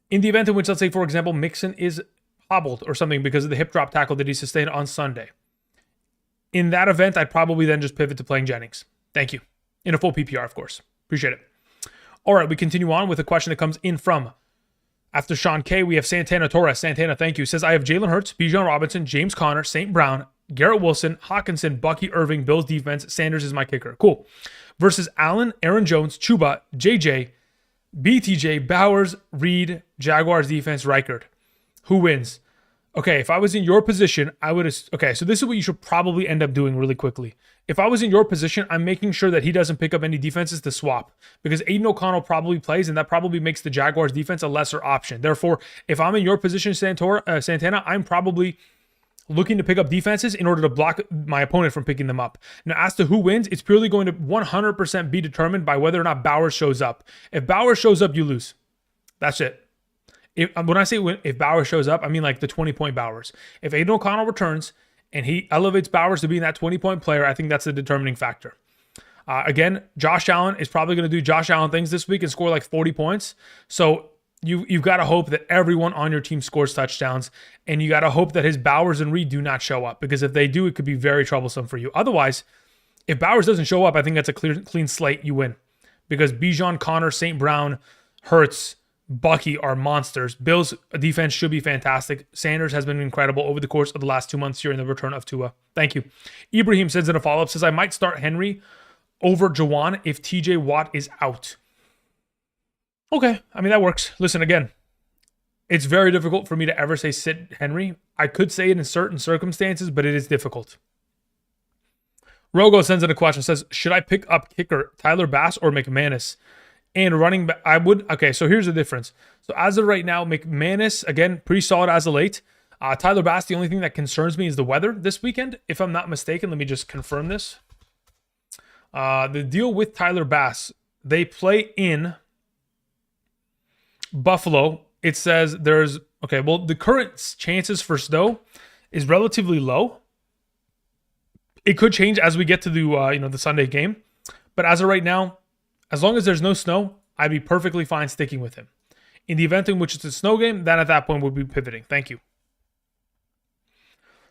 in the event in which, let's say, for example, Mixon is hobbled or something because of the hip drop tackle that he sustained on Sunday, in that event, I'd probably then just pivot to playing Jennings. Thank you. In a full PPR, of course. Appreciate it. All right, we continue on with a question that comes in from, after Sean K, we have Santana Torres. Santana, thank you. Says, I have Jalen Hurts, Bijan Robinson, James Conner, St. Brown, Garrett Wilson, Hawkinson, Bucky Irving, Bills defense, Sanders is my kicker. Cool. Versus Allen, Aaron Jones, Chuba, JJ, BTJ, Bowers, Reed, Jaguars defense, Reichard. Who wins? Okay, if I was in your position, I would... Okay, so this is what you should probably end up doing really quickly. If I was in your position, I'm making sure that he doesn't pick up any defenses to swap because Aiden O'Connell probably plays, and that probably makes the Jaguars defense a lesser option. Therefore, if I'm in your position, Santana, I'm probably looking to pick up defenses in order to block my opponent from picking them up. Now, as to who wins, it's purely going to 100% be determined by whether or not Bowers shows up. If Bowers shows up, you lose. That's it. When I say if Bowers shows up, I mean like the 20-point Bowers. If Aiden O'Connell returns and he elevates Bowers to being that 20-point player, I think that's the determining factor. Again, Josh Allen is probably going to do Josh Allen things this week and score like 40 points. So you've got to hope that everyone on your team scores touchdowns, and you got to hope that his Bowers and Reed do not show up, because if they do, it could be very troublesome for you. Otherwise, if Bowers doesn't show up, I think that's a clean slate. You win, because Bijan, Connor, St. Brown, Hurts, Bucky are monsters. Bills' defense should be fantastic. Sanders has been incredible over the course of the last 2 months here in the return of Tua. Thank you. Ibrahim sends in a follow-up, says, I might start Henry over Jawan if TJ Watt is out. Okay, I mean, that works. Listen, again, it's very difficult for me to ever say sit Henry. I could say it in certain circumstances, but it is difficult. Rogo sends in a question, says, should I pick up kicker Tyler Bass or McManus? And running back, I would. Okay, so here's the difference. So as of right now, McManus, again, pretty solid as of late. Tyler Bass, the only thing that concerns me is the weather this weekend. If I'm not mistaken, let me just confirm this. The deal with Tyler Bass, they play in Buffalo. It says there's, okay, well, the current chances for snow is relatively low. It could change as we get to the, the Sunday game. But as of right now, as long as there's no snow, I'd be perfectly fine sticking with him. In the event in which it's a snow game, then at that point we'll be pivoting. Thank you.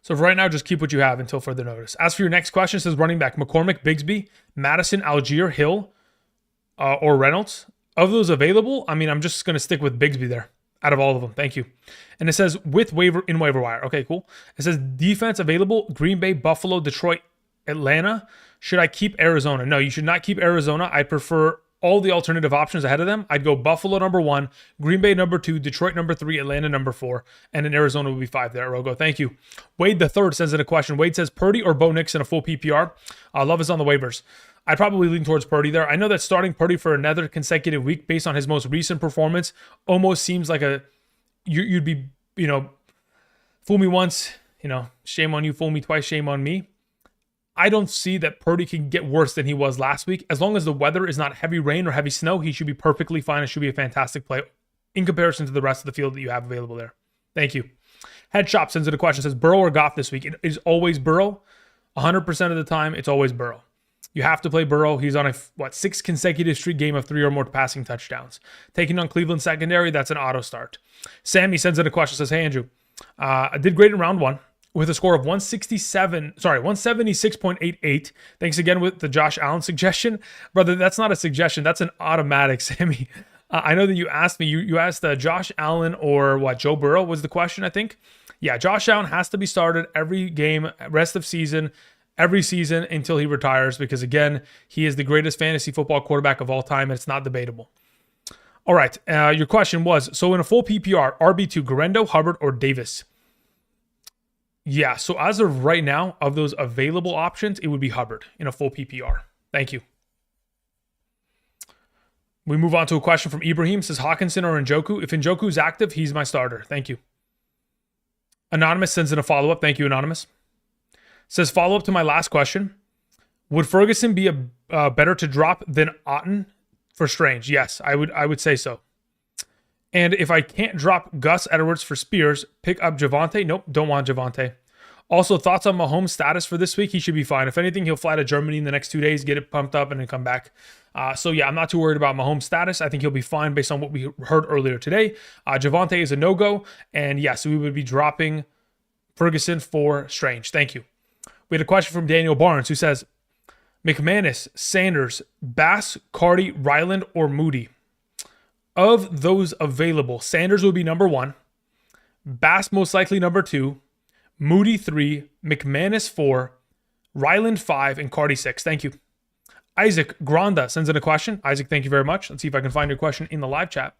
So for right now, just keep what you have until further notice. As for your next question, it says running back McCormick, Bigsby, Madison, Algier, Hill, or Reynolds. Of those available, I mean, I'm just going to stick with Bigsby there out of all of them. Thank you. And it says with waiver wire. Okay, cool. It says defense available, Green Bay, Buffalo, Detroit, Atlanta. Should I keep Arizona? No, you should not keep Arizona. I prefer all the alternative options ahead of them. I'd go Buffalo number 1, Green Bay number 2, Detroit number 3, Atlanta number 4, and then Arizona would be 5 there. Rogo, thank you. Wade the third sends in a question. Wade says Purdy or Bo Nix in a full PPR. Love is on the waivers. I'd probably lean towards Purdy there. I know that starting Purdy for another consecutive week based on his most recent performance almost seems like you'd be, fool me once, shame on you, fool me twice, shame on me. I don't see that Purdy can get worse than he was last week. As long as the weather is not heavy rain or heavy snow, he should be perfectly fine. It should be a fantastic play in comparison to the rest of the field that you have available there. Thank you. Head Shop sends in a question, says Burrow or Goff this week. It is always Burrow. 100% of the time, it's always Burrow. You have to play Burrow. He's on a, 6 consecutive streak game of 3 or more passing touchdowns. Taking on Cleveland secondary, that's an auto start. Sammy sends in a question, says, hey, Andrew, I did great in round 1 with a score of 176.88. Thanks again with the Josh Allen suggestion. Brother, that's not a suggestion. That's an automatic, Sammy. I know that you asked me, you asked Josh Allen or Joe Burrow was the question, I think. Yeah, Josh Allen has to be started every game, rest of season, every season until he retires because, again, he is the greatest fantasy football quarterback of all time, and it's not debatable. All right, your question was, so in a full PPR, RB2, Garendo, Hubbard, or Davis? Yeah, so as of right now, of those available options, it would be Hubbard in a full PPR. Thank you. We move on to a question from Ibrahim. Says Hawkinson or Njoku? If Njoku's active, he's my starter. Thank you. Anonymous sends in a follow-up. Thank you, Anonymous. Says follow-up to my last question. Would Ferguson be a better to drop than Otten for Strange? Yes, I would say so. And if I can't drop Gus Edwards for Spears, pick up Javonte. Nope, don't want Javonte. Also, thoughts on Mahomes' status for this week? He should be fine. If anything, he'll fly to Germany in the next 2 days, get it pumped up, and then come back. So yeah, I'm not too worried about Mahomes' status. I think he'll be fine based on what we heard earlier today. Javonte is a no-go. And yes, we would be dropping Ferguson for Strange. Thank you. We had a question from Daniel Barnes who says, McManus, Sanders, Bass, Cardi, Ryland, or Moody? Of those available, Sanders would be number 1, Bass most likely number 2, Moody 3, McManus 4, Ryland 5, and Cardi 6. Thank you. Isaac Granda sends in a question. Isaac, thank you very much. Let's see if I can find your question in the live chat.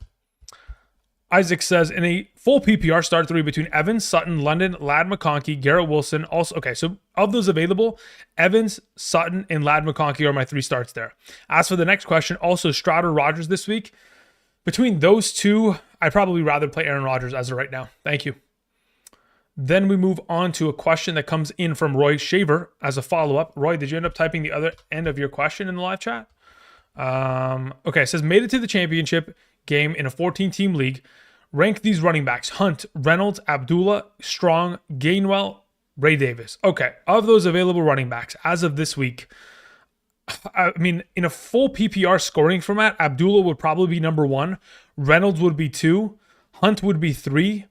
Isaac says, in a full PPR, start 3 between Evans, Sutton, London, Ladd McConkey, Garrett Wilson. Also, okay, so of those available, Evans, Sutton, and Ladd McConkey are my 3 starts there. As for the next question, also Stroud or Rodgers this week. Between those 2, I'd probably rather play Aaron Rodgers as of right now. Thank you. Then we move on to a question that comes in from Roy Shaver as a follow-up. Roy, did you end up typing the other end of your question in the live chat? Okay, it says, made it to the championship game in a 14-team league. Rank these running backs: Hunt, Reynolds, Abdullah, Strong, Gainwell, Ray Davis. Okay, of those available running backs as of this week, I mean, in a full PPR scoring format, Abdullah would probably be number 1. Reynolds would be 2. Hunt would be 3.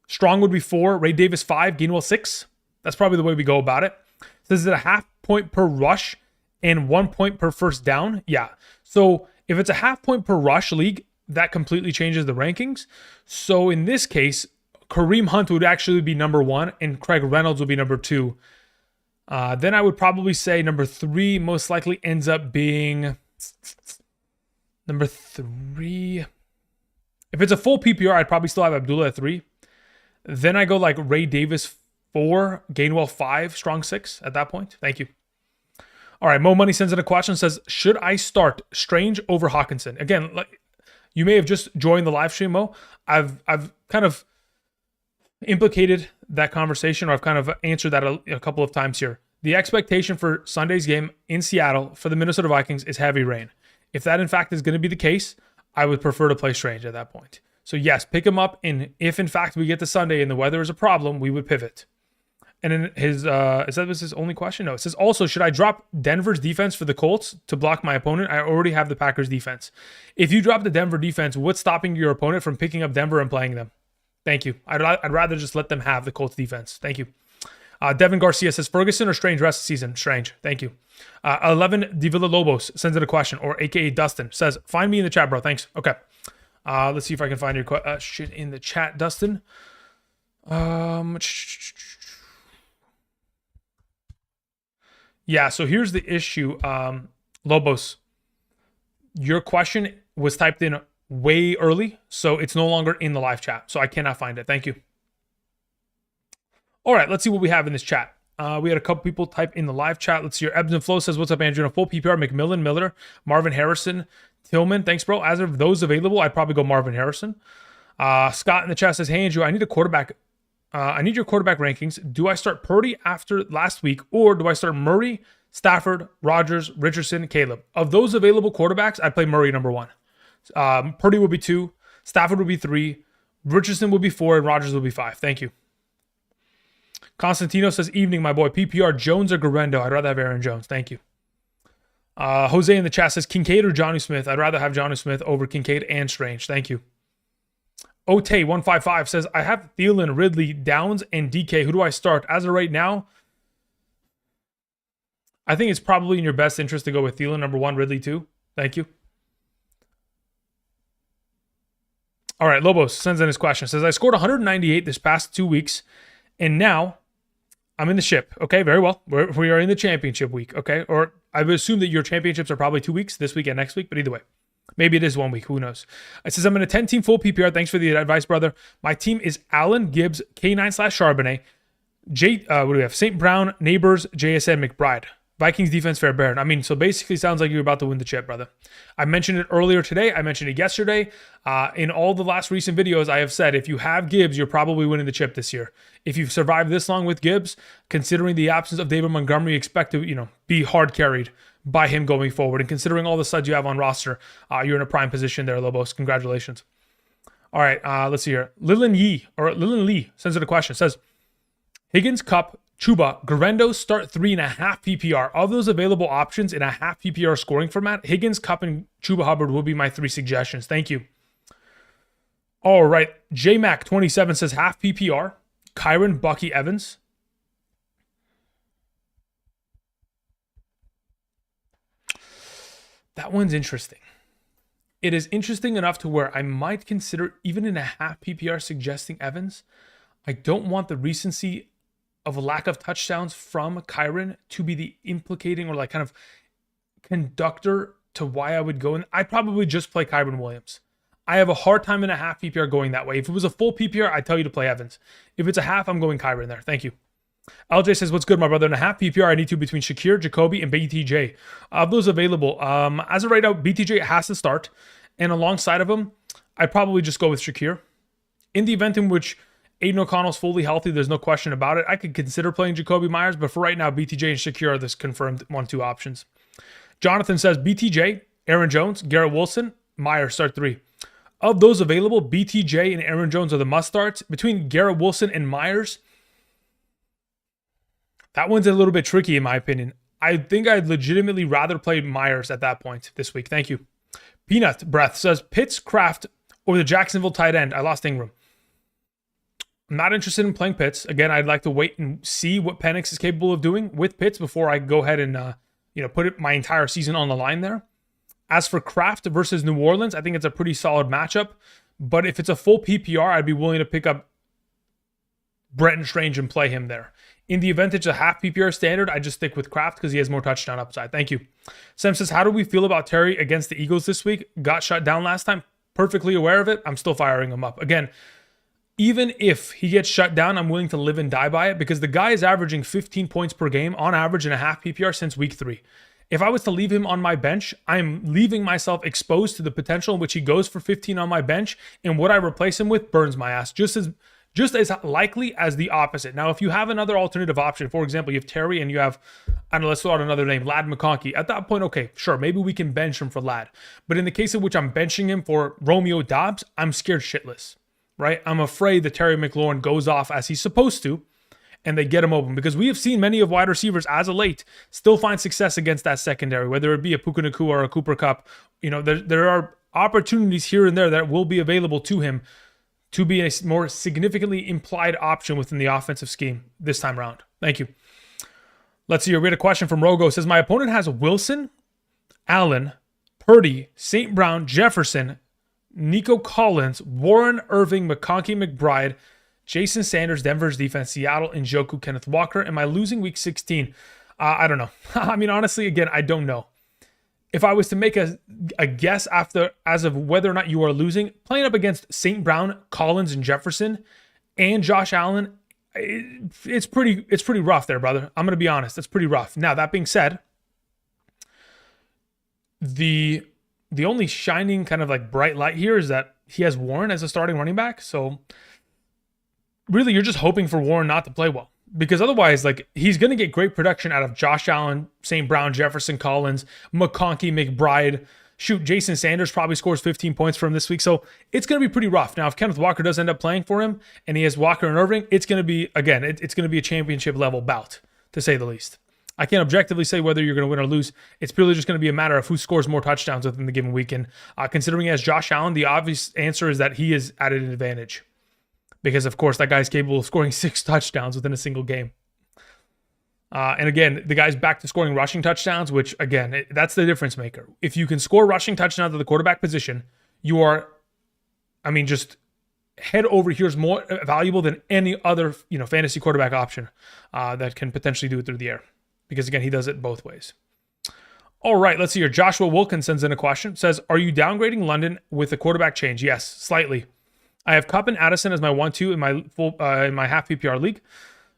Strong would be 4. Ray Davis 5. Gainwell 6. That's probably the way we go about it. So is it a half point per rush and 1 point per first down? Yeah. So if it's a half point per rush league, that completely changes the rankings. So in this case, Kareem Hunt would actually be number 1 and Craig Reynolds would be number 2. Then I would probably say number 3 most likely ends up being number 3. If it's a full PPR, I'd probably still have Abdullah at 3. Then I go like Ray Davis 4, Gainwell 5, Strong 6 at that point. Thank you. All right, Mo Money sends in a question, says, should I start Strange over Hawkinson? Again, like you may have just joined the live stream, Mo. I've kind of implicated that conversation, or I've kind of answered that a couple of times here. The expectation for Sunday's game in Seattle for the Minnesota Vikings is heavy rain. If that in fact is going to be the case, I would prefer to play Strange at that point. So yes, pick him up, and if in fact we get to Sunday and the weather is a problem, we would pivot. And then is that was his only question? No, it says also, should I drop Denver's defense for the Colts to block my opponent? I already have the Packers defense. If you drop the Denver defense, what's stopping your opponent from picking up Denver and playing them? Thank you. I'd rather just let them have the Colts defense. Thank you. Devin Garcia says, Ferguson or Strange rest of the season? Strange. Thank you. 11 De Villalobos sends in a question, or AKA Dustin, says, find me in the chat, bro. Thanks. Okay. Let's see if I can find your question in the chat, Dustin. Yeah, so here's the issue. Lobos, your question was typed in way early, so it's no longer in the live chat, so I cannot find it. Thank you. All right, let's see what we have in this chat. We had a couple people type in the live chat. Let's see. Your Ebbs and Flow says, what's up, Andrew? In a full PPR, McMillan, Miller, Marvin Harrison, Tillman. Thanks, bro. As of those available, I'd probably go Marvin Harrison. Scott in the chat says, hey, Andrew, I need a quarterback. I need your quarterback rankings. Do I start Purdy after last week, or do I start Murray, Stafford, Rodgers, Richardson, Caleb? Of those available quarterbacks, I'd play Murray number 1. Purdy would be 2. Stafford would be 3. Richardson would be 4, and Rodgers would be 5. Thank you. Constantino says, evening, my boy. PPR, Jones or Garendo? I'd rather have Aaron Jones. Thank you. Jose in the chat says, Kincaid or Johnny Smith? I'd rather have Johnny Smith over Kincaid and Strange. Thank you. Ote155 says, I have Thielen, Ridley, Downs, and DK. Who do I start? As of right now, I think it's probably in your best interest to go with Thielen, number 1, Ridley 2. Thank you. All right, Lobos sends in his question. Says, I scored 198 this past 2 weeks, and now I'm in the ship. Okay, very well. We are in the championship week, okay? Or I would assume that your championships are probably 2 weeks, this week and next week, but either way. Maybe it is 1 week. Who knows? It says, I'm in a 10-team full PPR. Thanks for the advice, brother. My team is Allen, Gibbs, K9/Charbonnet, what do we have? St. Brown, Neighbors, JSN, McBride. Vikings defense, fair bear. I mean, so basically sounds like you're about to win the chip, brother. I mentioned it earlier today. I mentioned it yesterday. In all the last recent videos, I have said, if you have Gibbs, you're probably winning the chip this year. If you've survived this long with Gibbs, considering the absence of David Montgomery, expect to, be hard carried by him going forward. And considering all the studs you have on roster, you're in a prime position there, Lobos. Congratulations. All right, let's see here. Lillian Lee sends it a question. Says, Higgins, Cup, Chuba, Garendo start 3.5 PPR. Of those available options in a half PPR scoring format, Higgins, Cup, and Chuba Hubbard will be my 3 suggestions. Thank you. All right. JMac27 says half PPR. Kyron, Bucky, Evans. That one's interesting. It is interesting enough to where I might consider, even in a half PPR, suggesting Evans. I don't want the recency of a lack of touchdowns from Kyron to be the implicating or like kind of conductor to why I would go in. I'd probably just play Kyron Williams. I have a hard time in a half PPR going that way. If it was a full PPR, I'd tell you to play Evans. If it's a half, I'm going Kyron there. Thank you. LJ says, what's good, my brother? In a half PPR, I need to between Shakir, Jacoby, and BTJ. Of those available, as of right now, BTJ has to start. And alongside of him, I'd probably just go with Shakir. In the event in which Aiden O'Connell's fully healthy, there's no question about it. I could consider playing Jacoby Myers, but for right now, BTJ and Shakir are the confirmed 1-2 options. Jonathan says BTJ, Aaron Jones, Garrett Wilson, Myers start 3. Of those available, BTJ and Aaron Jones are the must starts. Between Garrett Wilson and Myers, that one's a little bit tricky in my opinion. I think I'd legitimately rather play Myers at that point this week. Thank you. Peanut Breath says Pitts, Kraft, or the Jacksonville tight end. I lost Ingram. I'm not interested in playing Pitts. Again, I'd like to wait and see what Penix is capable of doing with Pitts before I go ahead and put my entire season on the line there. As for Kraft versus New Orleans, I think it's a pretty solid matchup. But if it's a full PPR, I'd be willing to pick up Brenton Strange and play him there. In the event it's a half PPR standard, I just stick with Kraft because he has more touchdown upside. Thank you. Sam says, how do we feel about Terry against the Eagles this week? Got shut down last time. Perfectly aware of it. I'm still firing him up. Again, even if he gets shut down, I'm willing to live and die by it because the guy is averaging 15 points per game on average in a half PPR since week 3. If I was to leave him on my bench, I'm leaving myself exposed to the potential in which he goes for 15 on my bench, and what I replace him with burns my ass just as likely as the opposite. Now, if you have another alternative option, for example, you have Terry and you have, I don't know, let's throw out another name, Ladd McConkey. At that point, okay, sure, maybe we can bench him for Ladd. But in the case in which I'm benching him for Romeo Doubs, I'm scared shitless, right? I'm afraid that Terry McLaurin goes off as he's supposed to, and they get him open. Because we have seen many of wide receivers, as of late, still find success against that secondary, whether it be a Puka Nacua or a Cooper Kupp. There are opportunities here and there that will be available to him to be a more significantly implied option within the offensive scheme this time around. Thank you. Let's see here. We had a question from Rogo. It says, my opponent has Wilson, Allen, Purdy, St. Brown, Jefferson, Nico Collins, Warren, Irving, McConkey, McBride, Jason Sanders, Denver's defense, Seattle, Njoku, Kenneth Walker. Am I losing week 16? I don't know. I mean, honestly, again, I don't know. If I was to make a guess as of whether or not you are losing, playing up against St. Brown, Collins, and Jefferson, and Josh Allen, it's pretty rough there, brother. I'm going to be honest. It's pretty rough. Now, that being said, the only shining kind of like bright light here is that he has Warren as a starting running back. So really, you're just hoping for Warren not to play well. Because otherwise, like, he's going to get great production out of Josh Allen, St. Brown, Jefferson, Collins, McConkey, McBride, Shoot, Jason Sanders probably scores 15 points for him this week. So it's going to be pretty rough. Now, if Kenneth Walker does end up playing for him and he has Walker and Irving, it's going to be, again, it's going to be a championship level bout, to say the least. I can't objectively say whether you're going to win or lose. It's purely just going to be a matter of who scores more touchdowns within the given weekend. Considering he has Josh Allen, the obvious answer is that he is at an advantage. Because, of course, that guy's capable of scoring 6 touchdowns within a single game. And again, the guy's back to scoring rushing touchdowns, which, again, that's the difference maker. If you can score rushing touchdowns at the quarterback position, you are, just head over here is more valuable than any other, fantasy quarterback option that can potentially do it through the air. Because, again, he does it both ways. All right, let's see here. Joshua Wilkins sends in a question. Says, are you downgrading London with a quarterback change? Yes, slightly. I have Kupp and Addison as my 1-2 in my half PPR league.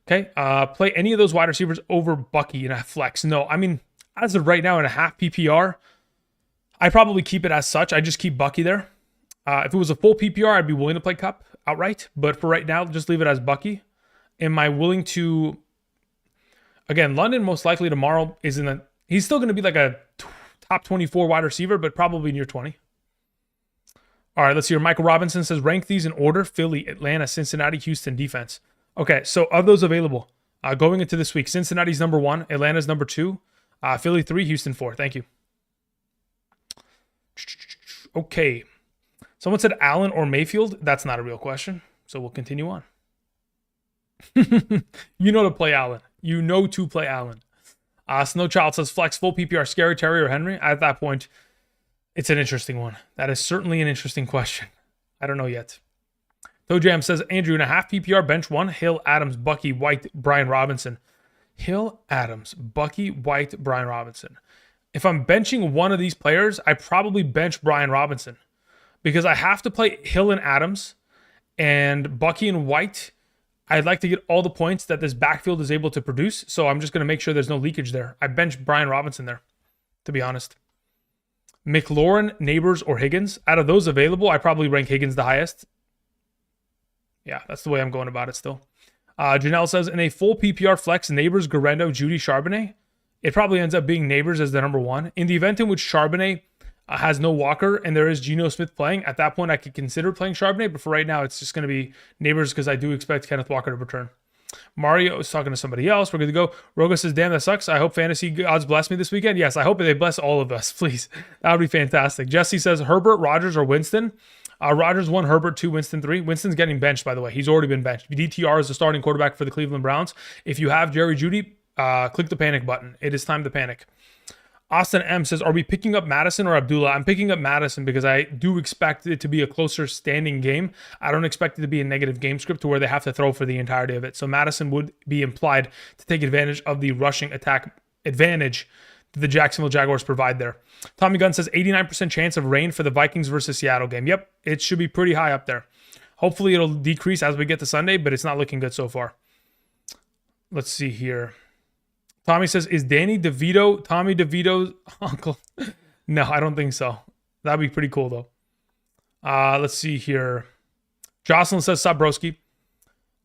Okay, play any of those wide receivers over Bucky in a flex? No, as of right now in a half PPR, I probably keep it as such. I just keep Bucky there. If it was a full PPR, I'd be willing to play Kupp outright. But for right now, just leave it as Bucky. Am I willing to... Again, London most likely tomorrow is he's still going to be like a top 24 wide receiver, but probably near 20. All right, let's see here. Michael Robinson says, rank these in order: Philly, Atlanta, Cincinnati, Houston, defense. Okay, so of those available, going into this week, Cincinnati's number 1, Atlanta's number 2, Philly 3, Houston 4. Thank you. Okay. Someone said Allen or Mayfield. That's not a real question, so we'll continue on. You know to play Allen. Snowchild says, flex full PPR, Scary Terry or Henry? At that point, it's an interesting one. That is certainly an interesting question. I don't know yet. Toe Jam says, Andrew, in a half PPR, bench 1, Hill, Adams, Bucky, White, Brian Robinson. Hill, Adams, Bucky, White, Brian Robinson. If I'm benching one of these players, I probably bench Brian Robinson because I have to play Hill and Adams and Bucky and White. I'd like to get all the points that this backfield is able to produce, so I'm just going to make sure there's no leakage there. I bench Brian Robinson there, to be honest. McLaurin, Neighbors, or Higgins. Out of those available, I probably rank Higgins the highest. Yeah, that's the way I'm going about it still. Janelle says, in a full PPR flex, Neighbors, Garendo, Judy, Charbonnet. It probably ends up being Neighbors as the number 1. In the event in which Charbonnet has no Walker and there is Geno Smith playing, at that point I could consider playing Charbonnet, but for right now it's just going to be Neighbors because I do expect Kenneth Walker to return. Mario is talking to somebody else. We're good to go. Roga says, damn, that sucks. I hope fantasy gods bless me this weekend. Yes, I hope they bless all of us, please. That would be fantastic. Jesse says, Herbert, Rodgers, or Winston. Rodgers 1, Herbert 2, Winston 3. Winston's getting benched, by the way. He's already been benched. DTR is the starting quarterback for the Cleveland Browns. If you have Jerry Jeudy, click the panic button. It is time to panic. Austin M says, are we picking up Madison or Abdullah? I'm picking up Madison because I do expect it to be a closer standing game. I don't expect it to be a negative game script to where they have to throw for the entirety of it. So Madison would be implied to take advantage of the rushing attack advantage that the Jacksonville Jaguars provide there. Tommy Gunn says, 89% chance of rain for the Vikings versus Seattle game. Yep, it should be pretty high up there. Hopefully it'll decrease as we get to Sunday, but it's not looking good so far. Let's see here. Tommy says, is Danny DeVito Tommy DeVito's uncle? No, I don't think so. That'd be pretty cool, though. Let's see here. Jocelyn says, sup, broski.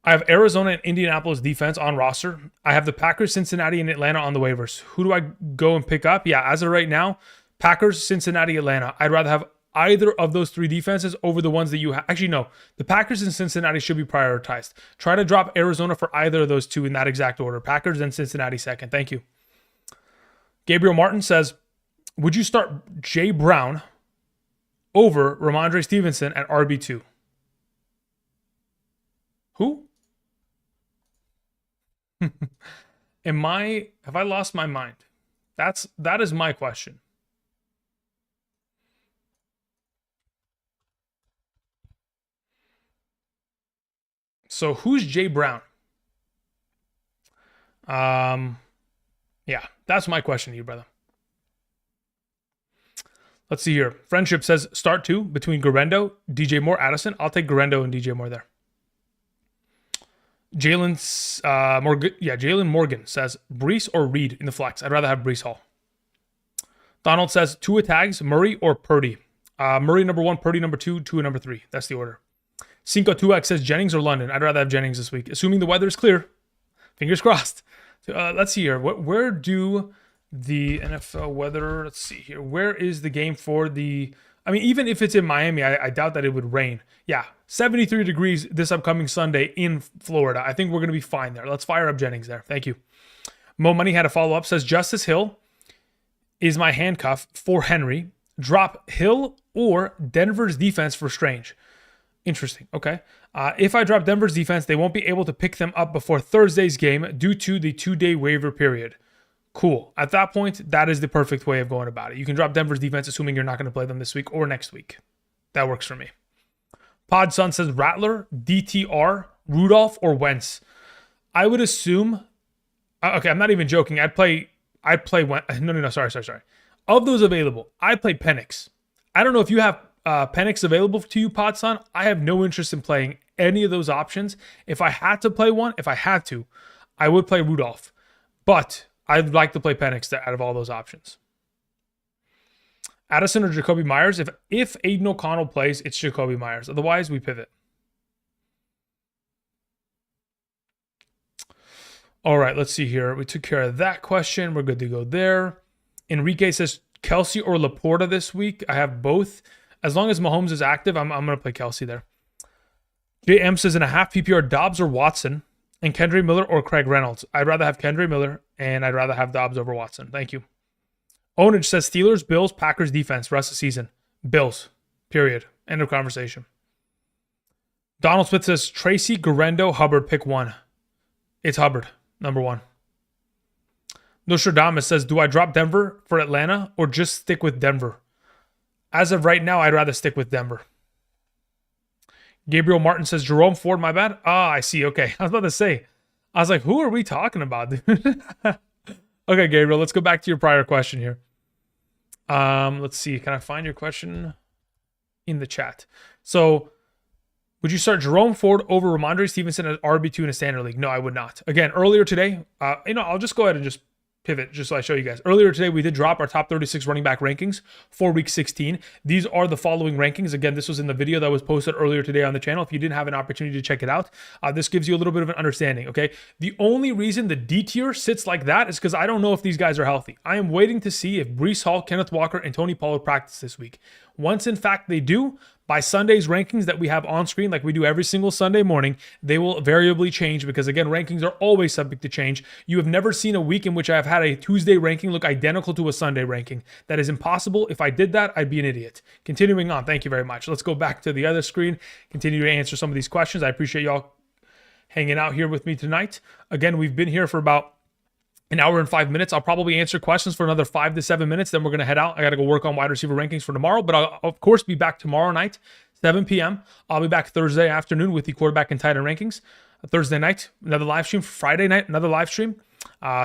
I have Arizona and Indianapolis defense on roster. I have the Packers, Cincinnati, and Atlanta on the waivers. Who do I go and pick up? Yeah, as of right now, Packers, Cincinnati, Atlanta. I'd rather have either of those 3 defenses over the ones that you have. Actually, no. The Packers and Cincinnati should be prioritized. Try to drop Arizona for either of those 2 in that exact order. Packers and Cincinnati second. Thank you. Gabriel Martin says, would you start Jay Brown over Ramondre Stevenson at RB2? Who? Have I lost my mind? That is my question. So who's Jay Brown? Yeah, that's my question to you, brother. Let's see here. Friendship says start 2 between Garendo, DJ Moore, Addison. I'll take Garendo and DJ Moore there. Jalen Morgan says Brees or Reed in the flex. I'd rather have Brees Hall. Donald says Tua tags Murray or Purdy. Murray number 1, Purdy number 2, Tua number 3. That's the order. Cinco 2X says Jennings or London. I'd rather have Jennings this week, assuming the weather is clear. Fingers crossed. Let's see here. Where do the NFL weather. Let's see here. Where is the game for the... I mean, even if it's in Miami, I doubt that it would rain. Yeah, 73 degrees this upcoming Sunday in Florida. I think we're going to be fine there. Let's fire up Jennings there. Thank you. Mo Money had a follow-up. Says, Justice Hill is my handcuff for Henry. Drop Hill or Denver's defense for Strange. Interesting. Okay. If I drop Denver's defense, they won't be able to pick them up before Thursday's game due to the 2-day waiver period. Cool. At that point, that is the perfect way of going about it. You can drop Denver's defense, assuming you're not going to play them this week or next week. That works for me. Pod Sun says Rattler, DTR, Rudolph, or Wentz. I would assume... Okay, I'm not even joking. I'd play No, sorry. Of those available, I'd play Penix. I don't know if you have Penix available to you, Pod Sun. I have no interest in playing any of those options. If I had to play one, I would play Rudolph. But I'd like to play Penix out of all those options. Addison or Jacoby Myers? If Aiden O'Connell plays, it's Jacoby Myers. Otherwise, we pivot. All right, let's see here. We took care of that question. We're good to go there. Enrique says Kelsey or Laporta this week. I have both. As long as Mahomes is active, I'm going to play Kelsey there. JM says in a half PPR, Dobbs or Watson, and Kendra Miller or Craig Reynolds. I'd rather have Kendra Miller, and I'd rather have Dobbs over Watson. Thank you. Onage says Steelers, Bills, Packers defense rest of the season. Bills. Period. End of conversation. Donald Smith says Tracy, Garendo, Hubbard, pick one. It's Hubbard. Number one. Nostradamus says, do I drop Denver for Atlanta or just stick with Denver? As of right now, I'd rather stick with Denver. Gabriel Martin says, Jerome Ford, my bad. I see. Okay. I was about to say, I was like, who are we talking about, dude? Okay, Gabriel, let's go back to your prior question here. Let's see. Can I find your question in the chat? So, would you start Jerome Ford over Ramondre Stevenson at RB2 in a standard league? No, I would not. Again, earlier today, I'll just go ahead and just pivot just so I show you guys. Earlier today, we did drop our top 36 running back rankings for week 16. These are the following rankings. Again, this was in the video that was posted earlier today on the channel. If you didn't have an opportunity to check it out, this gives you a little bit of an understanding, okay? The only reason the D tier sits like that is because I don't know if these guys are healthy. I am waiting to see if Breece Hall, Kenneth Walker, and Tony Pollard practice this week. Once, in fact, they do, by Sunday's rankings that we have on screen, like we do every single Sunday morning, they will variably change because, again, rankings are always subject to change. You have never seen a week in which I have had a Tuesday ranking look identical to a Sunday ranking. That is impossible. If I did that, I'd be an idiot. Continuing on, thank you very much. Let's go back to the other screen, continue to answer some of these questions. I appreciate y'all hanging out here with me tonight. Again, we've been here for about an hour and 5 minutes. I'll probably answer questions for another 5 to 7 minutes. Then we're going to head out. I got to go work on wide receiver rankings for tomorrow, but I'll, of course, be back tomorrow night, 7 p.m. I'll be back Thursday afternoon with the quarterback and tight end rankings. Thursday night, another live stream. Friday night, another live stream.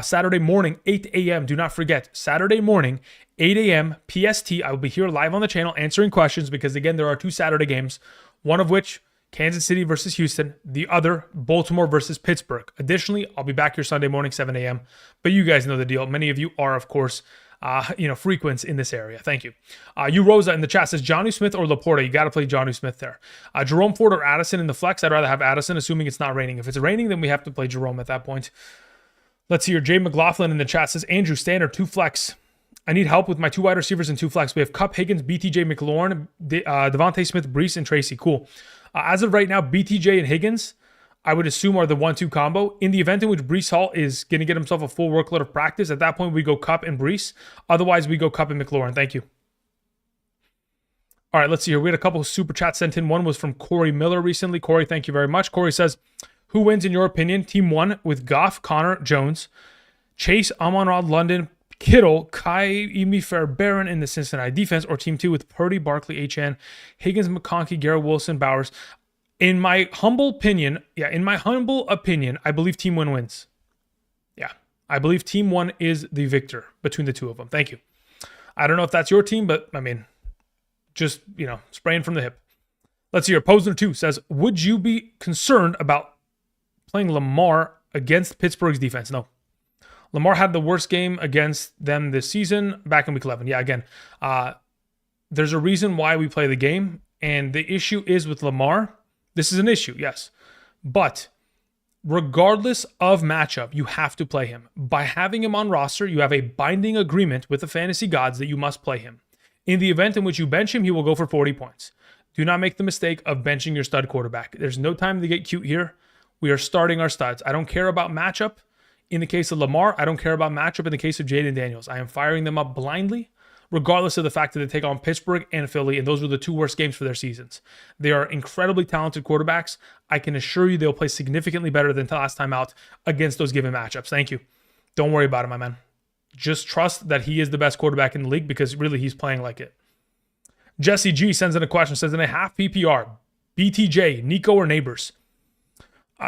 Saturday morning, 8 a.m. Do not forget, Saturday morning, 8 a.m. PST. I will be here live on the channel answering questions because, again, there are 2 Saturday games, one of which Kansas City versus Houston, the other Baltimore versus Pittsburgh. Additionally, I'll be back here Sunday morning, 7 a.m. But you guys know the deal. Many of you are, of course, frequents in this area. Thank you. You Rosa in the chat says Jonnu Smith or Laporta. You got to play Jonnu Smith there. Jerome Ford or Addison in the flex. I'd rather have Addison, assuming it's not raining. If it's raining, then we have to play Jerome at that point. Let's see here. Jay McLaughlin in the chat says Andrew standard 2 flex. I need help with my 2 wide receivers and 2 flex. We have Kupp, Higgins, BTJ, McLaurin, Devontae Smith, Breece, and Tracy. Cool. As of right now, BTJ and Higgins, I would assume, are the 1-2 combo. In the event in which Breece Hall is going to get himself a full workload of practice, at that point, we go Kupp and Breece. Otherwise, we go Kupp and McLaurin. Thank you. All right, let's see here. We had a couple of super chats sent in. One was from Corey Miller recently. Corey, thank you very much. Corey says, who wins in your opinion? Team 1 with Goff, Connor, Jones, Chase, Amon-Ra, London, Kittle, Imi Fair-Barron in the Cincinnati defense, or Team 2 with Purdy, Barkley, Achane, Higgins, McConkey, Garrett Wilson, Bowers. In my humble opinion, I believe Team 1 wins. Yeah, I believe Team 1 is the victor between the two of them. Thank you. I don't know if that's your team, but I mean, just, spraying from the hip. Let's see here. Posner 2 says, would you be concerned about playing Lamar against Pittsburgh's defense? No. Lamar had the worst game against them this season back in week 11. Yeah, again, there's a reason why we play the game. And the issue is with Lamar, this is an issue, yes. But Regardless of matchup, you have to play him. By having him on roster, you have a binding agreement with the fantasy gods that you must play him. In the event in which you bench him, he will go for 40 points. Do not make the mistake of benching your stud quarterback. There's no time to get cute here. We are starting our studs. I don't care about matchup. In the case of Lamar, I don't care about matchup in the case of Jaden Daniels. I am firing them up blindly, regardless of the fact that they take on Pittsburgh and Philly, and those were the two worst games for their seasons. They are incredibly talented quarterbacks. I can assure you they'll play significantly better than last time out against those given matchups. Thank you. Don't worry about it, my man. Just trust that he is the best quarterback in the league because really he's playing like it. Jesse G sends in a question, says in a half PPR, BTJ, Nico or Neighbors?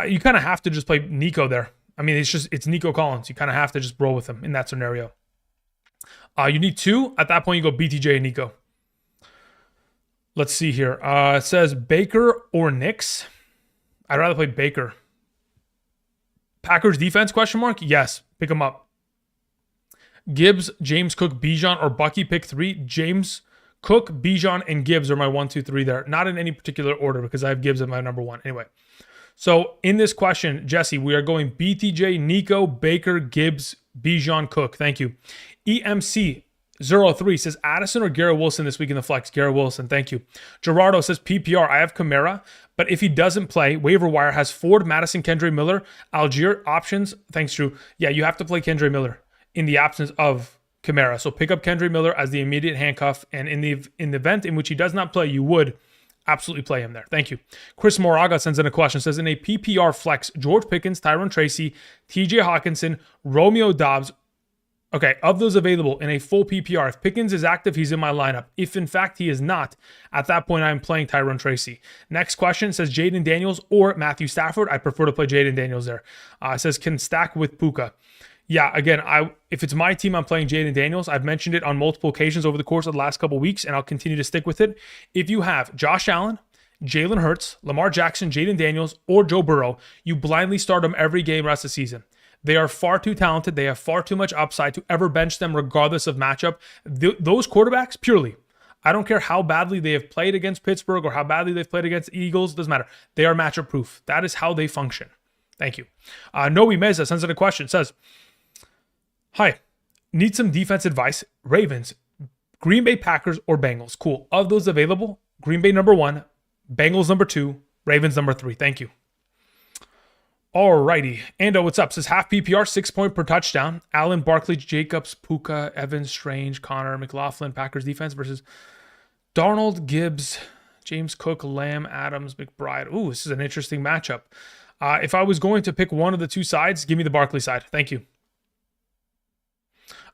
You kind of have to just play Nico there. I mean, it's Nico Collins. You kind of have to just roll with him in that scenario. You need two. At that point, you go BTJ and Nico. Let's see here. It says Baker or Knicks. I'd rather play Baker. Packers defense, question mark? Yes, pick them up. Gibbs, James Cook, Bijan, or Bucky, pick three. James Cook, Bijan, and Gibbs are my 1, 2, 3 there. Not in any particular order because I have Gibbs at my number one. Anyway, so in this question, Jesse, we are going BTJ, Nico, Baker, Gibbs, Bijan, Cook. Thank you. EMC03 says Addison or Garrett Wilson this week in the flex. Garrett Wilson, thank you. Gerardo says PPR, I have Kamara, but if he doesn't play, waiver wire has Ford, Madison, Kendre Miller, Algier options. Thanks, Drew. Yeah, you have to play Kendre Miller in the absence of Kamara. So pick up Kendre Miller as the immediate handcuff, and in the event in which he does not play, you would absolutely play him there. Thank you. Chris Moraga sends in a question, says in a PPR flex, George Pickens, Tyron Tracy, TJ Hawkinson, Romeo Dobbs. Okay, of those available in a full PPR, if Pickens is active, he's in my lineup. If in fact he is not, at that point I'm playing Tyron Tracy. Next question says Jaden Daniels or Matthew Stafford. I prefer to play Jaden Daniels there. It says can stack with Puka. Yeah, again, if it's my team, I'm playing Jaden Daniels. I've mentioned it on multiple occasions over the course of the last couple of weeks, and I'll continue to stick with it. If you have Josh Allen, Jalen Hurts, Lamar Jackson, Jaden Daniels, or Joe Burrow, you blindly start them every game rest of the season. They are far too talented. They have far too much upside to ever bench them regardless of matchup. Those quarterbacks, purely, I don't care how badly they have played against Pittsburgh or how badly they've played against Eagles. Doesn't matter. They are matchup proof. That is how they function. Thank you. Noe Meza sends in a question. Says, hi, need some defense advice. Ravens, Green Bay Packers, or Bengals? Cool. Of those available, Green Bay number 1, Bengals number 2, Ravens number 3. Thank you. Alrighty. Ando, what's up? Says half PPR, 6 point per touchdown. Allen, Barkley, Jacobs, Puka, Evans, Strange, Connor, McLaughlin, Packers defense versus Darnold, Gibbs, James Cook, Lamb, Adams, McBride. Ooh, this is an interesting matchup. If I was going to pick one of the two sides, give me the Barkley side. Thank you.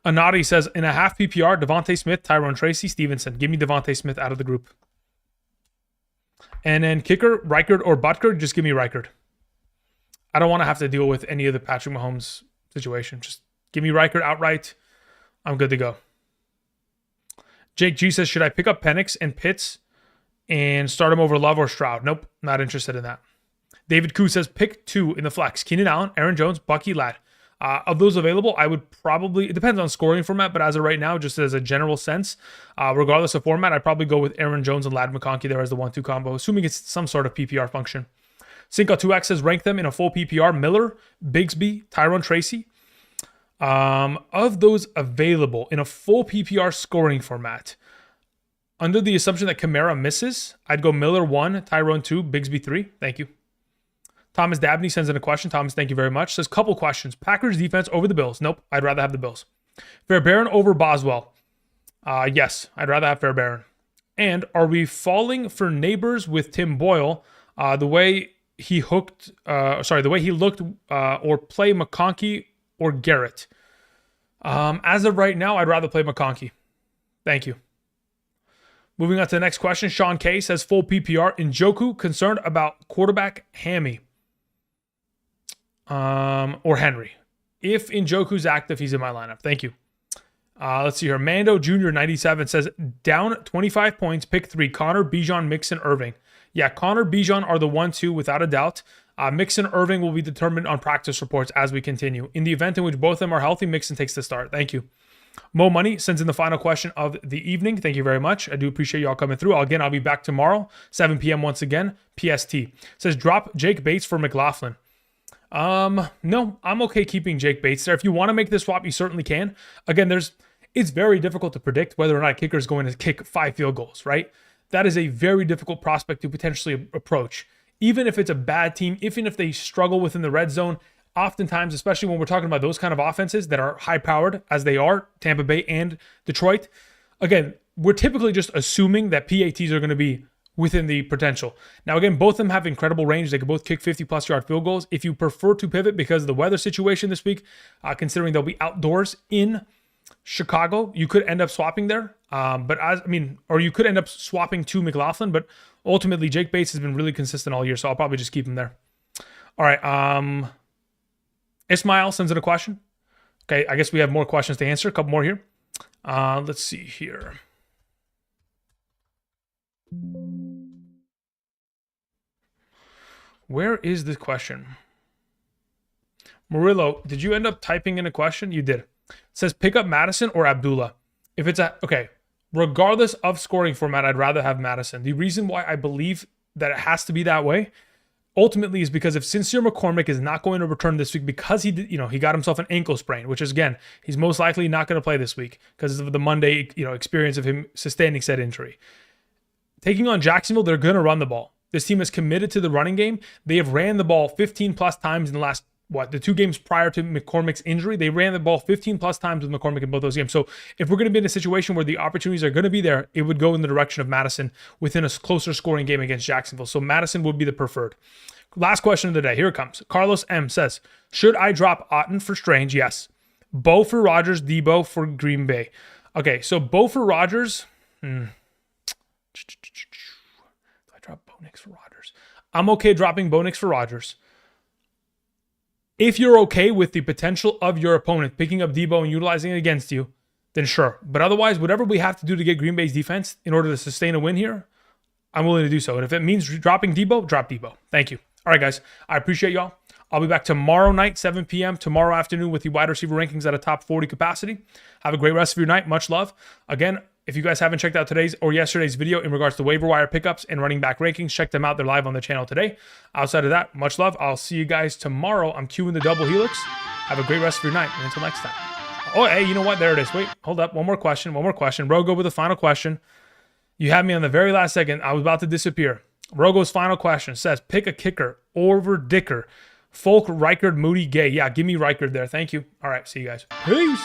Anadi says, in a half PPR, Devontae Smith, Tyron Tracy, Stevenson. Give me Devontae Smith out of the group. And then kicker, Reichard or Butker, just give me Reichard. I don't want to have to deal with any of the Patrick Mahomes situation. Just give me Reichard outright. I'm good to go. Jake G says, should I pick up Penix and Pitts and start him over Love or Stroud? Nope, not interested in that. David Koo says, pick 2 in the flex. Keenan Allen, Aaron Jones, Bucky Ladd. Of those available, I would probably, it depends on scoring format, but as of right now, just as a general sense, regardless of format, I'd probably go with Aaron Jones and Ladd McConkey there as the 1-2 combo, assuming it's some sort of PPR function. Cinco2X says rank them in a full PPR. Miller, Bigsby, Tyron Tracy. Of those available in a full PPR scoring format, under the assumption that Kamara misses, I'd go Miller 1, Tyron 2, Bigsby 3. Thank you. Thomas Dabney sends in a question. Thomas, thank you very much. Says couple questions. Packers defense over the Bills. Nope, I'd rather have the Bills. Fairbairn over Boswell. Yes, I'd rather have Fairbairn. And are we falling for Neighbors with Tim Boyle? The way he looked, or play McConkey or Garrett. As of right now, I'd rather play McConkey. Thank you. Moving on to the next question. Sean K says full PPR. Njoku concerned about quarterback Hammy. Or Henry. If Njoku's active, he's in my lineup. Thank you. Let's see here. Mando Jr. 97 says down 25 points, pick 3. Connor, Bijan, Mixon, Irving. Yeah, Connor, Bijan are the 1-2 without a doubt. Mixon, Irving will be determined on practice reports as we continue. In the event in which both of them are healthy, Mixon takes the start. Thank you. Mo Money sends in the final question of the evening. Thank you very much. I do appreciate you all coming through. Again, I'll be back tomorrow, 7 p.m. once again, PST. Says drop Jake Bates for McLaughlin. No, I'm okay keeping Jake Bates there. If you want to make this swap, you certainly can. Again, it's very difficult to predict whether or not a kicker is going to kick 5 field goals, right? That is a very difficult prospect to potentially approach. Even if it's a bad team, even if they struggle within the red zone, oftentimes, especially when we're talking about those kind of offenses that are high powered as they are, Tampa Bay and Detroit, again, we're typically just assuming that PATs are going to be within the potential. Now, again, both of them have incredible range. They can both kick 50-plus yard field goals. If you prefer to pivot because of the weather situation this week, considering they'll be outdoors in Chicago, you could end up swapping there. Or you could end up swapping to McLaughlin, but ultimately Jake Bates has been really consistent all year, so I'll probably just keep him there. All right. Ismail sends in a question. Okay, I guess we have more questions to answer. A couple more here. Let's see here. Where is this question? Murillo, did you end up typing in a question? You did. It says pick up Madison or Abdullah. If it's regardless of scoring format, I'd rather have Madison. The reason why I believe that it has to be that way ultimately is because if Sincere McCormick is not going to return this week because he got himself an ankle sprain, which is, again, he's most likely not going to play this week because of the Monday, experience of him sustaining said injury. Taking on Jacksonville, they're going to run the ball. This team is committed to the running game. They have ran the ball 15 plus times in the last, the 2 games prior to McCormick's injury. They ran the ball 15 plus times with McCormick in both those games. So if we're going to be in a situation where the opportunities are going to be there, it would go in the direction of Madison within a closer scoring game against Jacksonville. So Madison would be the preferred. Last question of the day. Here it comes. Carlos M says, should I drop Otten for Strange? Yes. Bo for Rodgers, Debo for Green Bay. Okay, so Bo for Rodgers. Drop Bo Nix for Rodgers. I'm okay dropping Bo Nix for Rodgers. If you're okay with the potential of your opponent picking up Debo and utilizing it against you, then sure. But otherwise, whatever we have to do to get Green Bay's defense in order to sustain a win here, I'm willing to do so. And if it means dropping Debo, drop Debo. Thank you. All right, guys. I appreciate y'all. I'll be back tomorrow night, 7 p.m., tomorrow afternoon with the wide receiver rankings at a top 40 capacity. Have a great rest of your night. Much love. Again, if you guys haven't checked out today's or yesterday's video in regards to waiver wire pickups and running back rankings, check them out. They're live on the channel today. Outside of that, much love. I'll see you guys tomorrow. I'm queuing the double helix. Have a great rest of your night. And until next time. Oh, hey, you know what? There it is. Wait, hold up. One more question. Rogo with the final question. You had me on the very last second. I was about to disappear. Rogo's final question says, pick a kicker over Dicker. Folk, Reichard, Moody, Gay. Yeah, give me Reichard there. Thank you. All right, see you guys. Peace.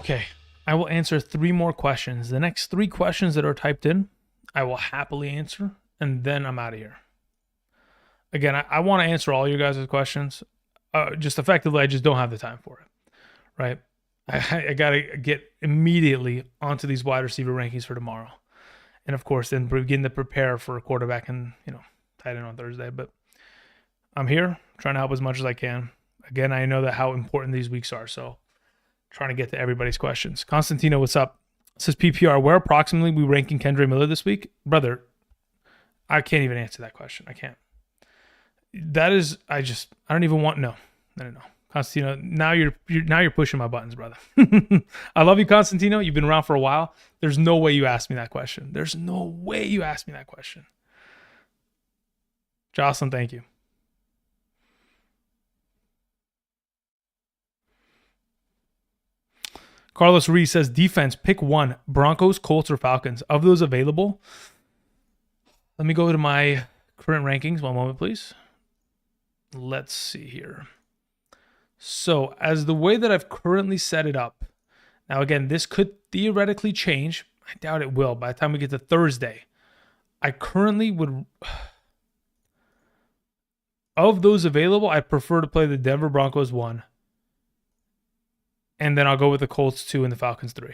Okay, I will answer 3 more questions. The next 3 questions that are typed in, I will happily answer, and then I'm out of here. Again, I want to answer all your guys' questions. Just effectively, I just don't have the time for it, right? I got to get immediately onto these wide receiver rankings for tomorrow. And of course, then begin to prepare for a quarterback and, tight end on Thursday. But I'm here trying to help as much as I can. Again, I know that how important these weeks are, so trying to get to everybody's questions. Constantino, what's up? It says PPR, where approximately we ranking Kendre Miller this week? Brother, I can't even answer that question. I can't. That is, I don't even want, no. Constantino, now you're pushing my buttons, brother. I love you, Constantino. You've been around for a while. There's no way you asked me that question. There's no way you asked me that question. Jocelyn, thank you. Carlos Reese says defense, pick one. Broncos, Colts, or Falcons. Of those available, let me go to my current rankings. One moment, please. Let's see here. So as the way that I've currently set it up, now again, this could theoretically change. I doubt it will. By the time we get to Thursday, I currently would, of those available, I prefer to play the Denver Broncos 1. And then I'll go with the Colts 2 and the Falcons 3.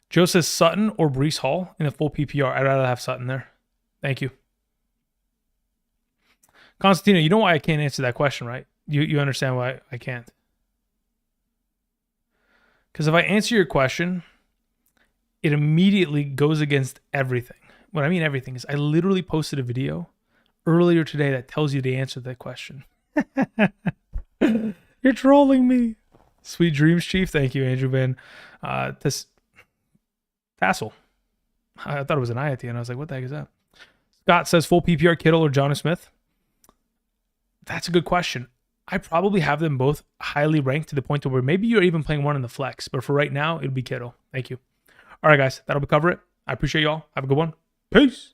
Joe says Sutton or Breece Hall in a full PPR. I'd rather have Sutton there. Thank you. Constantino, you know why I can't answer that question, right? You understand why I can't? Because if I answer your question, it immediately goes against everything. What I mean everything is I literally posted a video earlier today that tells you the answer to that question. You're trolling me. Sweet dreams, Chief. Thank you, Andrew Ben. Tassel. I thought it was an I at the end. I was like, what the heck is that? Scott says full PPR, Kittle or Jonnu Smith. That's a good question. I probably have them both highly ranked to the point to where maybe you're even playing one in the flex. But for right now, it'll be Kittle. Thank you. All right, guys. That'll cover it. I appreciate y'all. Have a good one. Peace.